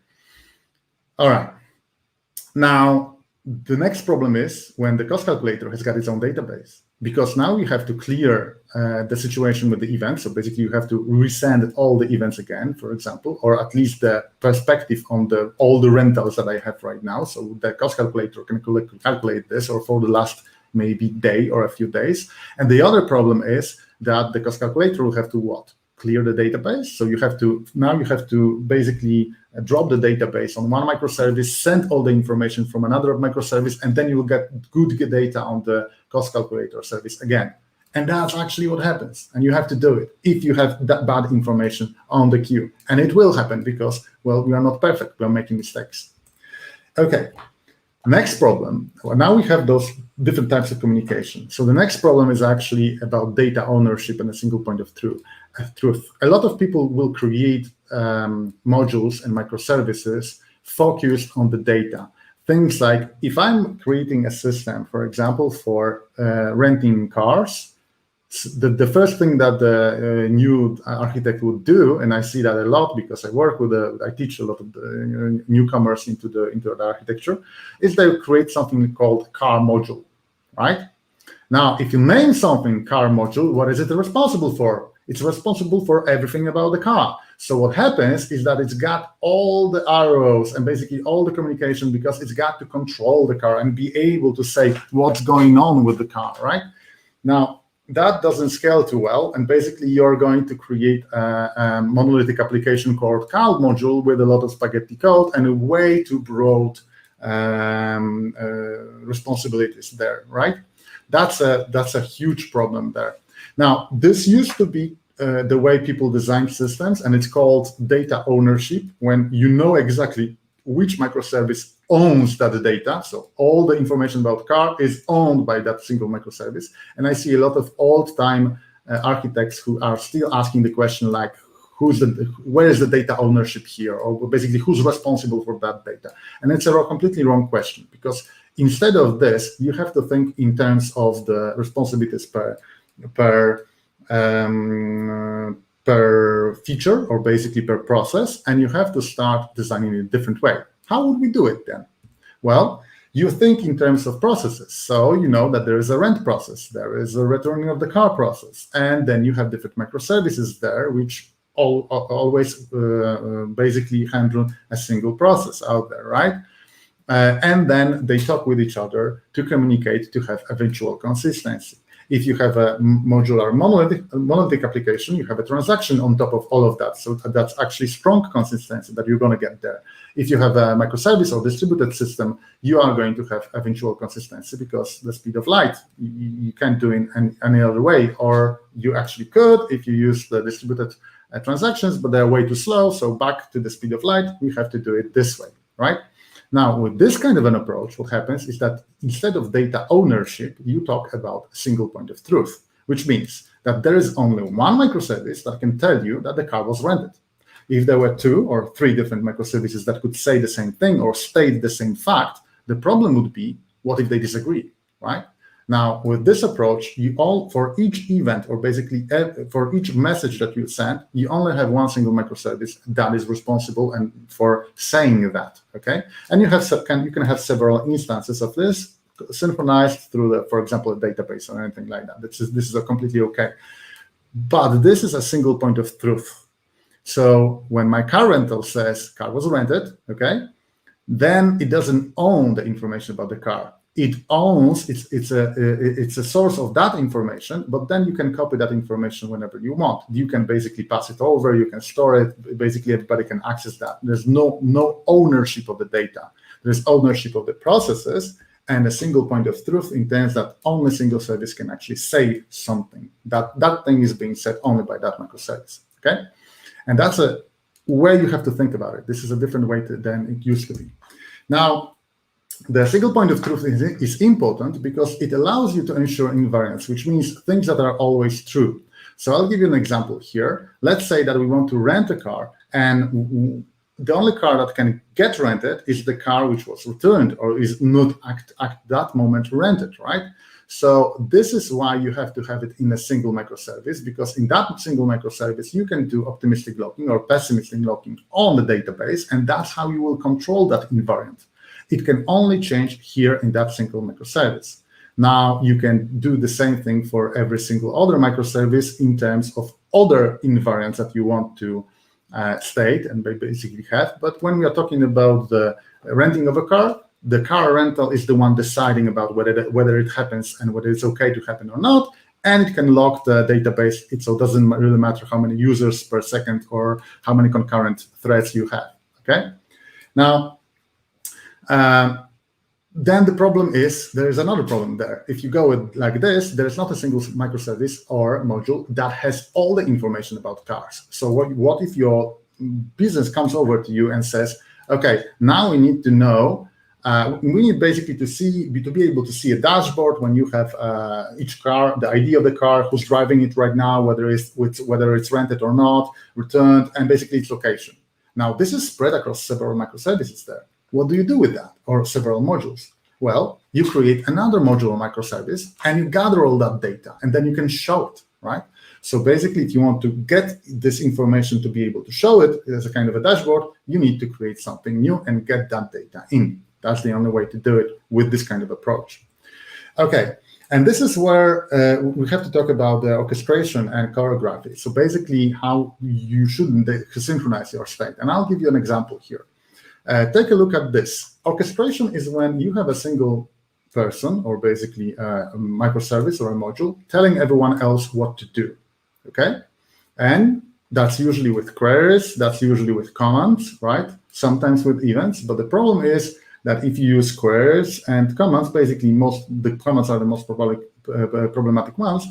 All right. Now, the next problem is when the cost calculator has got its own database, because now you have to clear the situation with the events. So basically, you have to resend all the events again, for example, or at least the perspective on all the rentals that I have right now. So the cost calculator can calculate this, or for the last maybe day or a few days. And the other problem is that the cost calculator will have to what? Clear the database. So you have to basically drop the database on one microservice, send all the information from another microservice, and then you will get good data on the cost calculator service again. And that's actually what happens. And you have to do it if you have that bad information on the queue. And it will happen because, well, we are not perfect. We are making mistakes. Okay. Next problem. Well, now we have those different types of communication. So the next problem is actually about data ownership and a single point of truth. A lot of people will create modules and microservices focused on the data. Things like, if I'm creating a system, for example, for renting cars, the first thing that the new architect would do, and I see that a lot because I teach a lot of the newcomers into the architecture, is they create something called car module, right? Now, if you name something car module, what is it responsible for? It's responsible for everything about the car. So what happens is that it's got all the arrows and basically all the communication, because it's got to control the car and be able to say what's going on with the car, right? Now, that doesn't scale too well, and basically you're going to create a monolithic application called car module with a lot of spaghetti code and a way too broad responsibilities there, right? That's a huge problem there. Now, this used to be the way people design systems, and it's called data ownership, when you know exactly which microservice owns that data. So all the information about the car is owned by that single microservice. And I see a lot of old-time architects who are still asking the question like, where is the data ownership here? Or basically, who's responsible for that data? And it's a completely wrong question, because instead of this, you have to think in terms of the responsibilities per feature, or basically per process, and you have to start designing in a different way. How would we do it then? Well, you think in terms of processes. So you know that there is a rent process, there is a returning of the car process, and then you have different microservices there, which always basically handle a single process out there, right? And then they talk with each other to communicate, to have eventual consistency. If you have a modular monolithic application, you have a transaction on top of all of that. So that's actually strong consistency that you're going to get there. If you have a microservice or distributed system, you are going to have eventual consistency, because the speed of light, you can't do it in any other way, or you actually could if you use the distributed transactions, but they're way too slow. So back to the speed of light, we have to do it this way, right? Now, with this kind of an approach, what happens is that instead of data ownership, you talk about a single point of truth, which means that there is only one microservice that can tell you that the car was rented. If there were 2 or 3 different microservices that could say the same thing or state the same fact, the problem would be, what if they disagree, right? Now, with this approach, for each event, or basically for each message that you send, you only have one single microservice that is responsible and for saying that, okay? And you can have several instances of this synchronized through, for example, a database or anything like that. This is completely okay. But this is a single point of truth. So when my car rental says car was rented, okay, then it doesn't own the information about the car. It owns, it's a source of that information, but then you can copy that information whenever you want. You can basically pass it over, you can store it, basically everybody can access that. There's no ownership of the data. There's ownership of the processes, and a single point of truth intends that only single service can actually say something. That thing is being said only by that microservice, okay? And that's a way you have to think about it. This is a different way than it used to be. Now, the single point of truth is important because it allows you to ensure invariance, which means things that are always true. So I'll give you an example here. Let's say that we want to rent a car, and the only car that can get rented is the car which was returned or is not at that moment rented, right? So this is why you have to have it in a single microservice, because in that single microservice, you can do optimistic locking or pessimistic locking on the database, and that's how you will control that invariant. It can only change here in that single microservice. Now you can do the same thing for every single other microservice in terms of other invariants that you want to state and basically have. But when we are talking about the renting of a car, the car rental is the one deciding about whether it happens and whether it's okay to happen or not, and it can lock the database. So it doesn't really matter how many users per second or how many concurrent threads you have. Okay. Now, then the problem is there is another problem there. If you go with like this, there is not a single microservice or module that has all the information about cars. So what if your business comes over to you and says, okay, now we need to know. We need basically to be able to see a dashboard when you have each car, the ID of the car, who's driving it right now, whether it's rented or not, returned, and basically its location. Now this is spread across several microservices there. What do you do with that, or several modules? Well, you create another module or microservice, and you gather all that data, and then you can show it, right? So basically, if you want to get this information to be able to show it as a kind of a dashboard, you need to create something new and get that data in. That's the only way to do it with this kind of approach. Okay, and this is where we have to talk about the orchestration and choreography. So basically, how you should synchronize your state. And I'll give you an example here. Take a look at this. Orchestration is when you have a single person, or basically a microservice or a module, telling everyone else what to do, okay? And that's usually with queries, that's usually with commands, right? Sometimes with events, but the problem is that if you use queries and commands, basically the commands are the most problematic ones,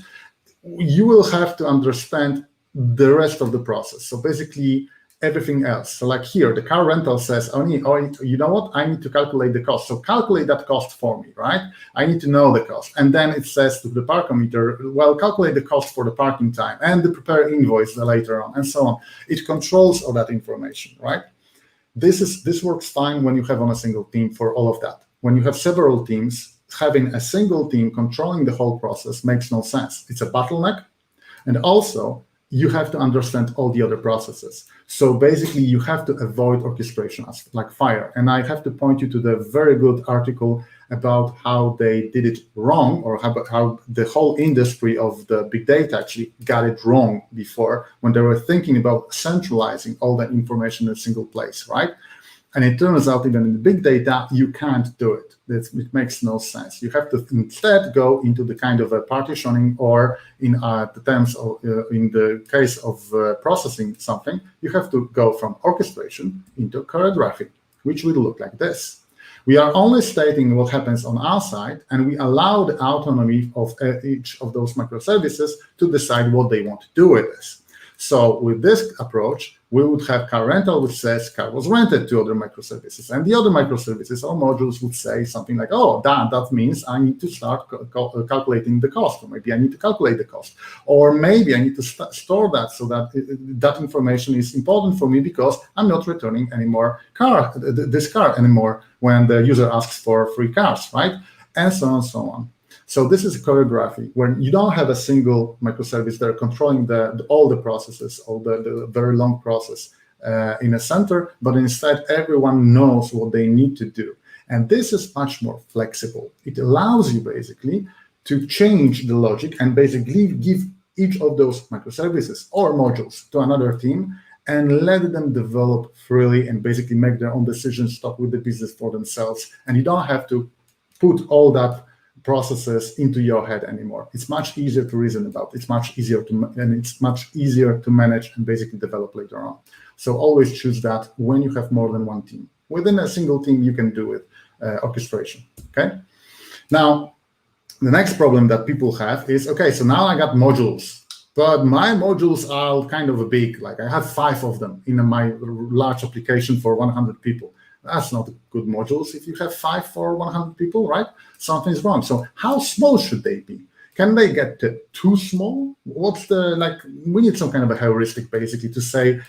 you will have to understand the rest of the process. So basically, everything else. So like here, the car rental says, oh, you know what? I need to calculate the cost. So calculate that cost for me, right? I need to know the cost. And then it says to the parkometer, well, calculate the cost for the parking time and the prepare invoice later on, and so on. It controls all that information, right? This works fine when you have on a single team for all of that. When you have several teams, having a single team controlling the whole process makes no sense. It's a bottleneck. And also, you have to understand all the other processes. So basically, you have to avoid orchestration as like fire. And I have to point you to the very good article about how they did it wrong, or how the whole industry of the big data actually got it wrong before, when they were thinking about centralizing all that information in a single place, right? And it turns out even in the big data, you can't do it. It makes no sense. You have to instead go into the kind of a partitioning, or in the terms of, in the case of processing something, you have to go from orchestration into choreography, which will look like this. We are only stating what happens on our side, and we allow the autonomy of each of those microservices to decide what they want to do with this. So with this approach, we would have car rental, which says car was rented to other microservices. And the other microservices or modules would say something like, oh, that means I need to start calculating the cost, or maybe I need to calculate the cost. Or maybe I need to store that so that that information is important for me because I'm not returning this car anymore when the user asks for free cars, right? And so on and so on. So this is a choreography where you don't have a single microservice that are controlling all the processes, all the very long process in a center, but instead everyone knows what they need to do. And this is much more flexible. It allows you basically to change the logic and basically give each of those microservices or modules to another team and let them develop freely and basically make their own decisions, talk with the business for themselves. And you don't have to put all that processes into your head anymore. It's much easier to reason about. It's much easier to manage and basically develop later on. So always choose that when you have more than one team. Within a single team, you can do it orchestration. Okay. Now, the next problem that people have is, okay, so now I got modules, but my modules are kind of big. Like I have 5 of them in my large application for 100 people. That's not good modules. If you have 5 for 100 people, right? Something's wrong. So how small should they be? Can they get too small? What's the, like, we need some kind of a heuristic basically to say,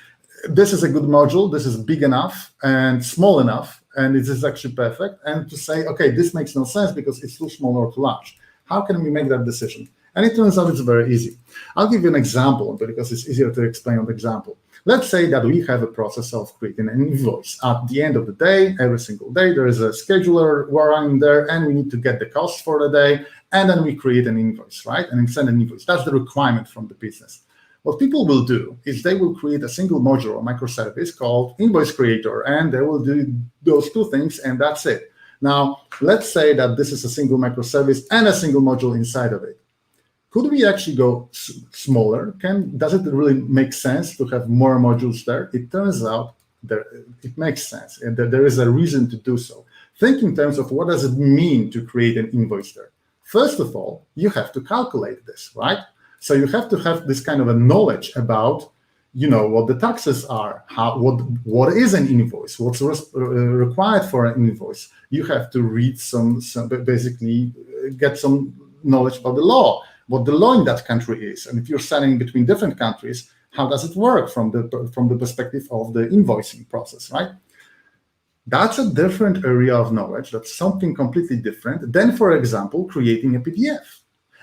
this is a good module, this is big enough and small enough, and this is actually perfect, and to say, okay, this makes no sense because it's too small or too large. How can we make that decision? And it turns out it's very easy. I'll give you an example because it's easier to explain on the example. Let's say that we have a process of creating an invoice. At the end of the day, every single day, there is a scheduler running there, and we need to get the cost for the day, and then we create an invoice, right? And we send an invoice. That's the requirement from the business. What people will do is they will create a single module or microservice called invoice creator, and they will do those two things, and that's it. Now, let's say that this is a single microservice and a single module inside of it. Could we actually go smaller? Does it really make sense to have more modules there? It turns out that it makes sense, and that there is a reason to do so. Think in terms of what does it mean to create an invoice there. First of all, you have to calculate this, right? So you have to have this kind of a knowledge about, you know, what the taxes are, what is an invoice, what's required for an invoice. You have to read some basically get some knowledge about the law, what the law in that country is, and if you're selling between different countries, how does it work from the perspective of the invoicing process, right? That's a different area of knowledge. That's something completely different than, for example, creating a PDF.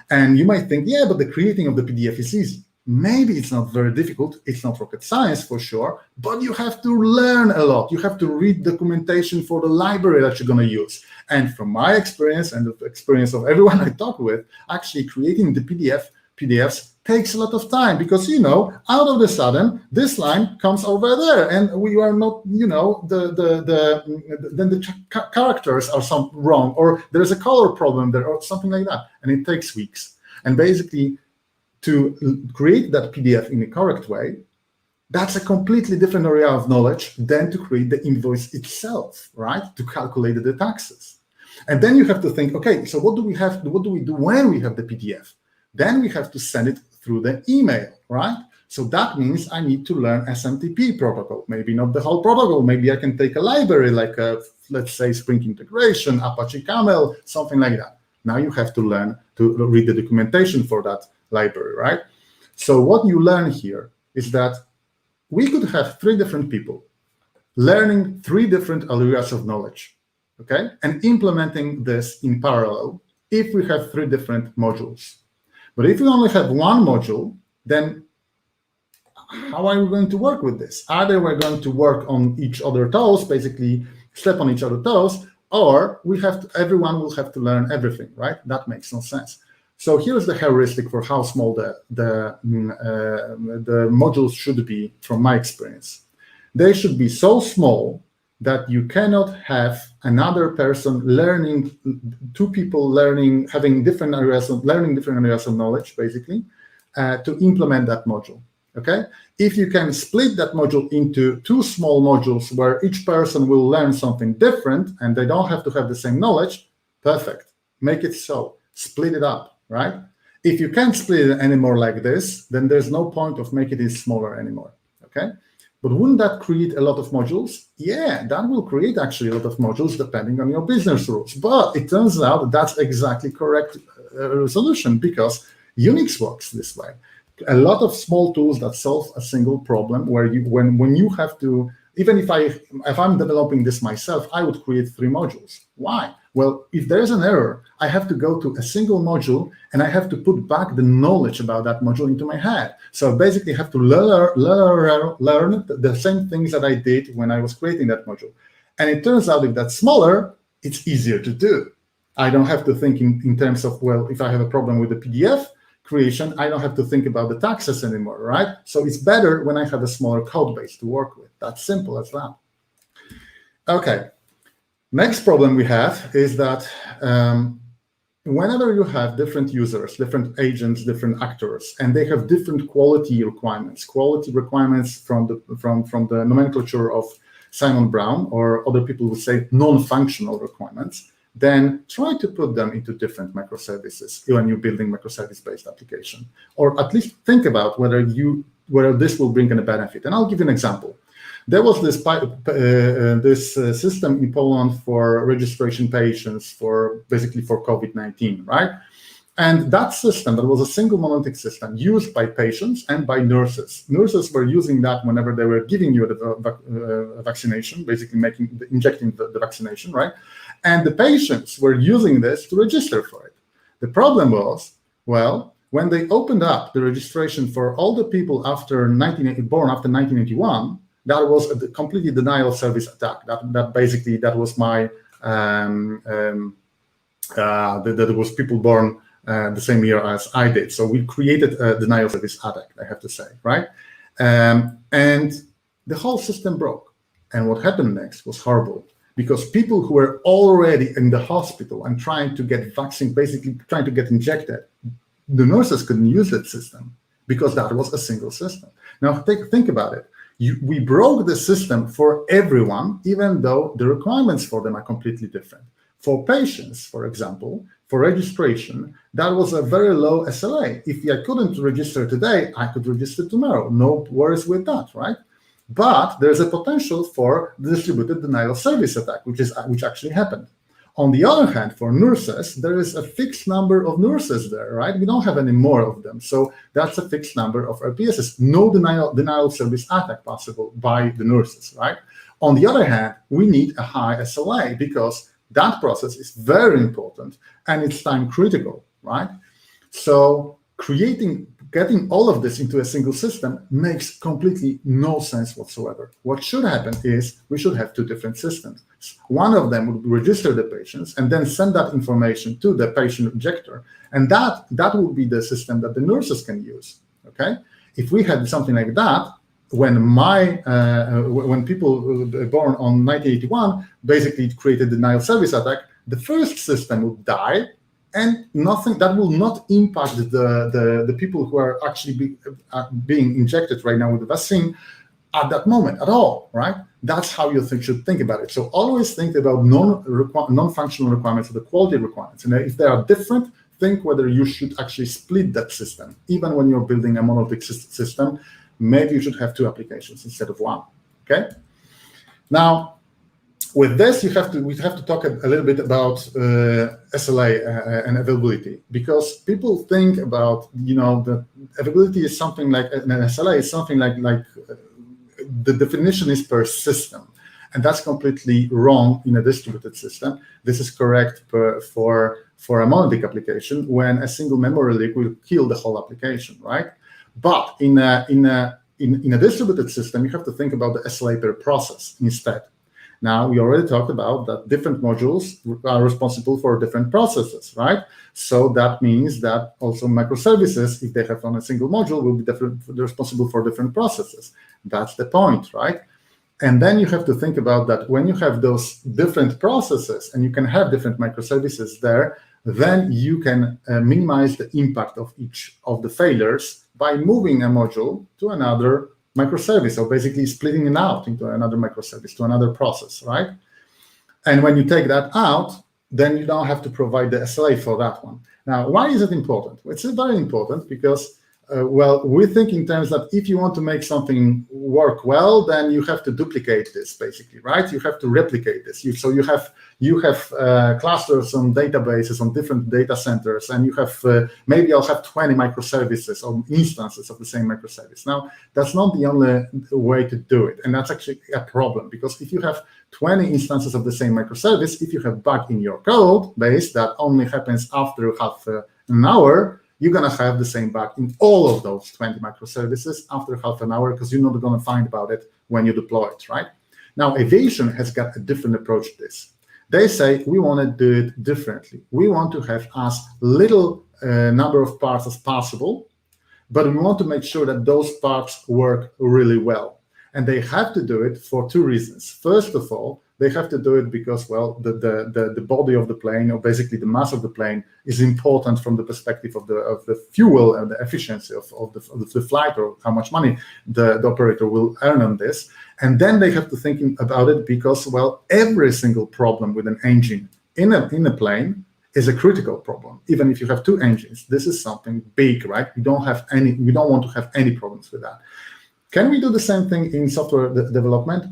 And you might think, yeah, but the creating of the PDF is easy. Maybe it's not very difficult. It's not rocket science for sure, but you have to learn a lot. You have to read documentation for the library that you're going to use. And from my experience and the experience of everyone I talk with, actually creating the PDFs takes a lot of time because, you know, out of the sudden, this line comes over there and we are not, you know, then the characters are some wrong, or there's a color problem there or something like that. And it takes weeks. And basically, to create that PDF in a correct way, that's a completely different area of knowledge than to create the invoice itself, right? To calculate the taxes. And then you have to think, okay, so what do we do when we have the PDF? Then we have to send it through the email, right? So that means I need to learn SMTP protocol, maybe not the whole protocol. Maybe I can take a library like, let's say, Spring Integration, Apache Camel, something like that. Now you have to learn to read the documentation for that library, right? So what you learn here is that we could have 3 different people learning 3 different areas of knowledge, okay? And implementing this in parallel if we have 3 different modules. But if we only have one module, then how are we going to work with this? Either we're going to work on each other's toes, basically step on each other's toes, or everyone will have to learn everything, right? That makes no sense. So here's the heuristic for how small the modules should be from my experience. They should be so small that you cannot have another person learning, 2 people learning, having different areas of knowledge, basically, to implement that module, okay? If you can split that module into 2 small modules where each person will learn something different and they don't have to have the same knowledge, perfect. Make it so. Split it up, right? If you can't split it anymore like this, then there's no point of making it smaller anymore, okay? But wouldn't that create a lot of modules? Yeah, that will create actually a lot of modules depending on your business rules. But it turns out that's exactly correct solution because Unix works this way. A lot of small tools that solve a single problem where when you have to, even if I'm developing this myself, I would create 3 modules. Why? Well, if there's an error, I have to go to a single module and I have to put back the knowledge about that module into my head. So I basically have to learn the same things that I did when I was creating that module. And it turns out if that's smaller, it's easier to do. I don't have to think in terms of, well, if I have a problem with the PDF creation, I don't have to think about the taxes anymore, right? So it's better when I have a smaller code base to work with. That's simple as that. Okay. Next problem we have is that whenever you have different users, different agents, different actors, and they have different quality requirements from the nomenclature of Simon Brown, or other people would say non-functional requirements, then try to put them into different microservices when you're building microservice-based application, or at least think about whether this will bring in a benefit. And I'll give you an example. There was this system in Poland for registration patients for COVID-19, right? And that system, that was a single monolithic system used by patients and by nurses. Nurses were using that whenever they were giving you the vaccination, basically injecting the vaccination, right? And the patients were using this to register for it. The problem was, well, when they opened up the registration for all the people born after 1981, that was a completely denial of service attack. That was my that was people born the same year as I did. So we created a denial of service attack, I have to say, right? And the whole system broke. And what happened next was horrible, because people who were already in the hospital and trying to get vaccine, basically trying to get injected, the nurses couldn't use that system because that was a single system. Now think about it. We broke the system for everyone, even though the requirements for them are completely different. For patients, for example, for registration, that was a very low SLA. If I couldn't register today, I could register tomorrow. No worries with that, right? But there's a potential for the distributed denial of service attack, which actually happened. On the other hand, for nurses, there is a fixed number of nurses there, right? We don't have any more of them. So that's a fixed number of RPSs. No denial of service attack possible by the nurses, right? On the other hand, we need a high SLA because that process is very important and it's time critical, right? So getting all of this into a single system makes completely no sense whatsoever. What should happen is we should have two different systems. One of them would register the patients and then send that information to the patient injector. And that would be the system that the nurses can use, okay? If we had something like that, when people born on 1981, basically it created denial of service attack, the first system would die, and nothing that will not impact the people who are actually being injected right now with the vaccine at that moment at all, right? That's how you should think about it. So always think about non-functional requirements or the quality requirements. And if they are different, think whether you should actually split that system. Even when you're building a monolithic system, maybe you should have two applications instead of one, okay? Now, with this, we have to talk a little bit about SLA and availability, because people think about, the availability is something like an SLA is something like the definition is per system, and that's completely wrong in a distributed system. This is correct for a monolithic application when a single memory leak will kill the whole application, right? But in a distributed system, you have to think about the SLA per process instead. Now, we already talked about that different modules are responsible for different processes, right? So that means that also microservices, if they have on a single module, will be responsible for different processes. That's the point, right? And then you have to think about that when you have those different processes and you can have different microservices there, then you can minimize the impact of each of the failures by moving a module to another microservice, or basically splitting it out into another microservice, to another process, right? And when you take that out, then you don't have to provide the SLA for that one. Now, why is it important? It's very important because, we think in terms that if you want to make something work well, then you have to duplicate this, basically, right? You have to replicate this. So you have clusters on databases on different data centers, and you have maybe I'll have 20 microservices or instances of the same microservice. Now, that's not the only way to do it, and that's actually a problem, because if you have 20 instances of the same microservice, if you have bug in your code base that only happens after half an hour, you're going to have the same bug in all of those 20 microservices after half an hour, because you're not going to find about it when you deploy it, right? Now, aviation has got a different approach to this. They say, we want to do it differently. We want to have as little number of parts as possible, but we want to make sure that those parts work really well. And they have to do it for two reasons. First of all, they have to do it because, well, the body of the plane, or basically the mass of the plane, is important from the perspective of the fuel and the efficiency of the flight, or how much money the operator will earn on this. And then they have to think about it because, well, every single problem with an engine in a plane is a critical problem. Even if you have two engines, this is something big, right? We don't want to have any problems with that. Can we do the same thing in software development?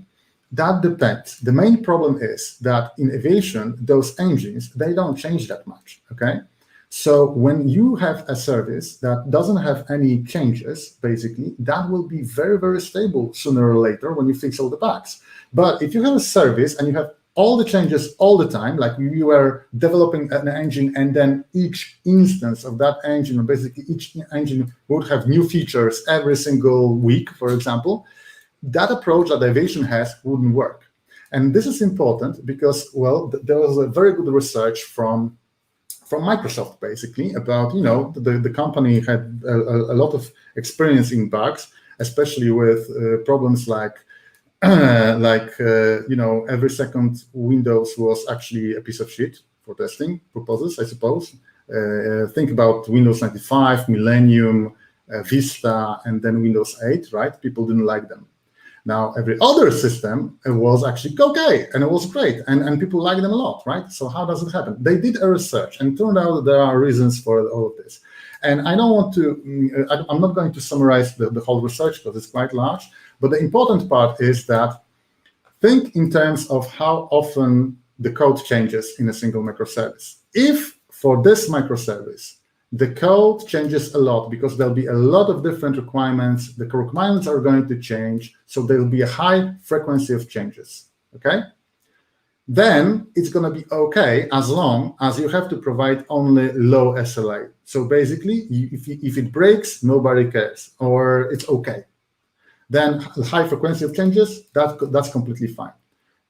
That depends. The main problem is that in aviation, those engines, they don't change that much, okay? So when you have a service that doesn't have any changes, basically, that will be very, very stable sooner or later when you fix all the bugs. But if you have a service and you have all the changes all the time, like you are developing an engine and then each instance of that engine, or basically each engine would have new features every single week, for example, that approach that aviation has wouldn't work. And this is important because, well, there was a very good research from Microsoft, basically, about, the company had a lot of experience in bugs, especially with problems like every second Windows was actually a piece of shit for testing purposes, I suppose. Think about Windows 95, Millennium, Vista, and then Windows 8, right? People didn't like them. Now, every other system was actually okay, and it was great, and people like them a lot, right? So how does it happen? They did a research, and it turned out that there are reasons for all of this. And I don't want to, I'm not going to summarize the whole research because it's quite large, but the important part is that think in terms of how often the code changes in a single microservice. If for this microservice, the code changes a lot because there'll be a lot of different requirements. The requirements are going to change, so there'll be a high frequency of changes, okay? Then it's going to be okay as long as you have to provide only low SLA. So basically, if it breaks, nobody cares, or it's okay. Then high frequency of changes, that's completely fine.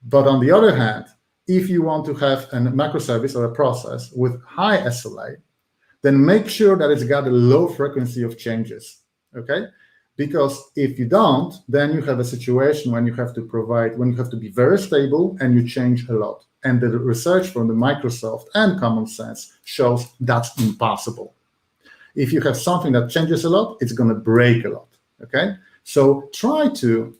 But on the other hand, if you want to have a microservice or a process with high SLA, then make sure that it's got a low frequency of changes, okay? Because if you don't, then you have a situation when you have to be very stable and you change a lot. And the research from the Microsoft and Common Sense shows that's impossible. If you have something that changes a lot, it's going to break a lot, okay? So try to,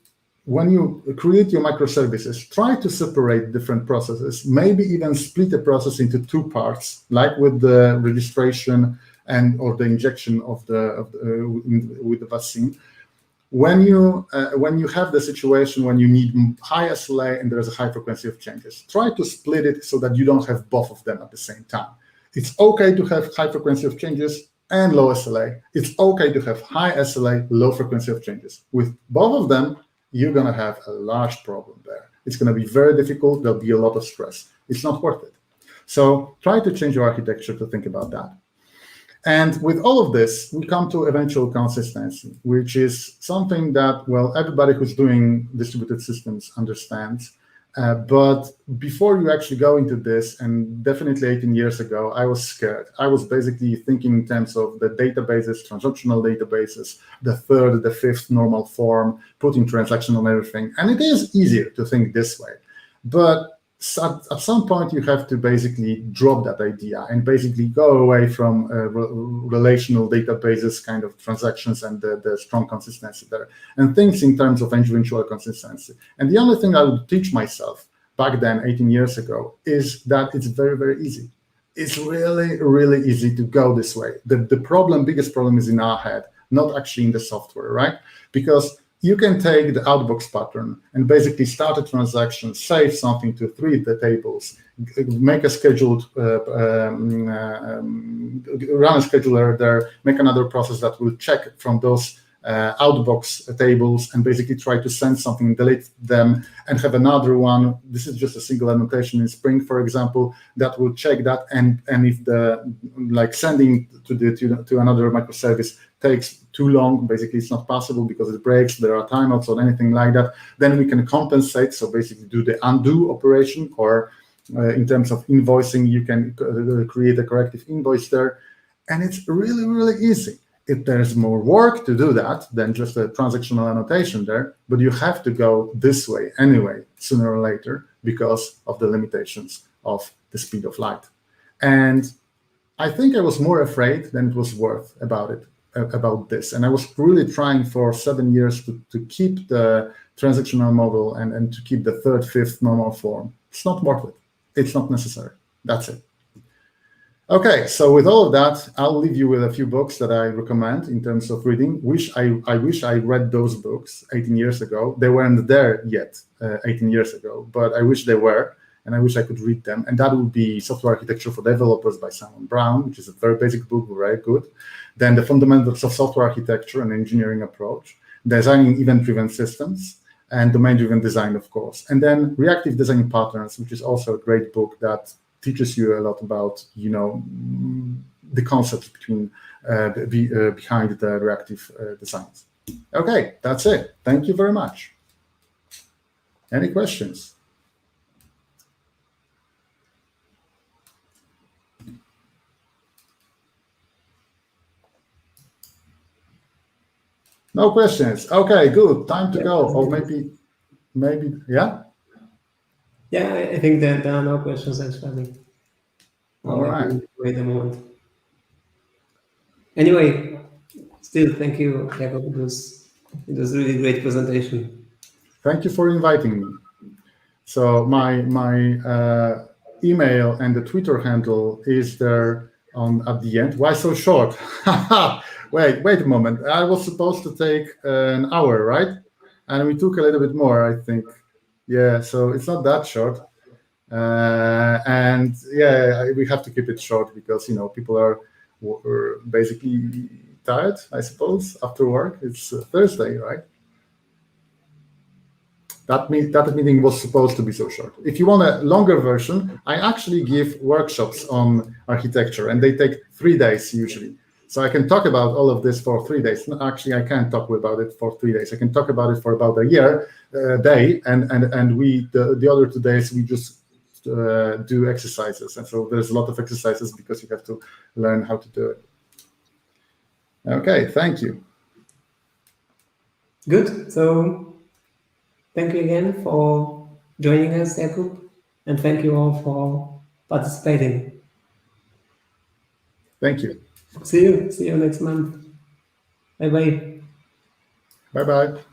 when you create your microservices, try to separate different processes, maybe even split a process into two parts, like with the registration or the injection with the vaccine. When you have the situation when you need high SLA and there's a high frequency of changes, try to split it so that you don't have both of them at the same time. It's okay to have high frequency of changes and low SLA. It's okay to have high SLA, low frequency of changes. With both of them, you're going to have a large problem there. It's going to be very difficult. There'll be a lot of stress. It's not worth it. So try to change your architecture to think about that. And with all of this, we come to eventual consistency, which is something that, well, everybody who's doing distributed systems understands. But before you actually go into this, and definitely 18 years ago, I was scared. I was basically thinking in terms of the databases, transactional databases, the third, the fifth normal form, putting transaction on everything. And it is easier to think this way. But at some point, you have to basically drop that idea and basically go away from relational databases kind of transactions and the strong consistency there, and things in terms of eventual consistency. And the only thing I would teach myself back then, 18 years ago, is that it's very, very easy. It's really, really easy to go this way. The biggest problem is in our head, not actually in the software, right? Because you can take the outbox pattern and basically start a transaction, save something to 3 tables, make a scheduled, run a scheduler there, make another process that will check from those outbox tables and basically try to send something, delete them, and have another one. This is just a single annotation in Spring, for example, that will check that. And if the sending to another microservice takes too long, basically it's not possible because it breaks, there are timeouts or anything like that, then we can compensate. So basically do the undo operation, or in terms of invoicing, you can create a corrective invoice there. And it's really, really easy. If there's more work to do that than just a transactional annotation there, but you have to go this way anyway, sooner or later, because of the limitations of the speed of light. And I think I was more afraid than it was worth about this. And I was really trying for 7 years to keep the transactional model and to keep the third, fifth normal form. It's not worth it. It's not necessary. That's it. Okay, so with all of that, I'll leave you with a few books that I recommend in terms of reading. I wish I read those books 18 years ago. They weren't there yet 18 years ago, but I wish they were, and I wish I could read them. And that would be Software Architecture for Developers by Simon Brown, which is a very basic book, very good. Then The Fundamentals of Software Architecture and Engineering Approach, Designing Event-Driven Systems, and Domain-Driven Design, of course. And then Reactive Design Patterns, which is also a great book that teaches you a lot about, the concepts behind the reactive designs. Okay, that's it. Thank you very much. Any questions? No questions. Okay, good. Time to go. Or maybe, yeah? Yeah, I think that there are no questions actually. All right. Wait a moment. Anyway, still thank you, Jakub. It was a really great presentation. Thank you for inviting me. So my email and the Twitter handle is there at the end. Why so short? Wait a moment. I was supposed to take an hour, right? And we took a little bit more, I think. Yeah, so it's not that short. And yeah, we have to keep it short because people are basically tired, I suppose, after work. It's Thursday, right? That meeting was supposed to be so short. If you want a longer version, I actually give workshops on architecture, and they take 3 days usually. So I can talk about all of this for 3 days. No, actually, I can't talk about it for 3 days. I can talk about it for about a day, and the other 2 days we just do exercises. And so there's a lot of exercises because you have to learn how to do it. Okay, thank you. Good. So thank you again for joining us, Jakub, and thank you all for participating. Thank you. See you next month. Bye-bye. Bye-bye.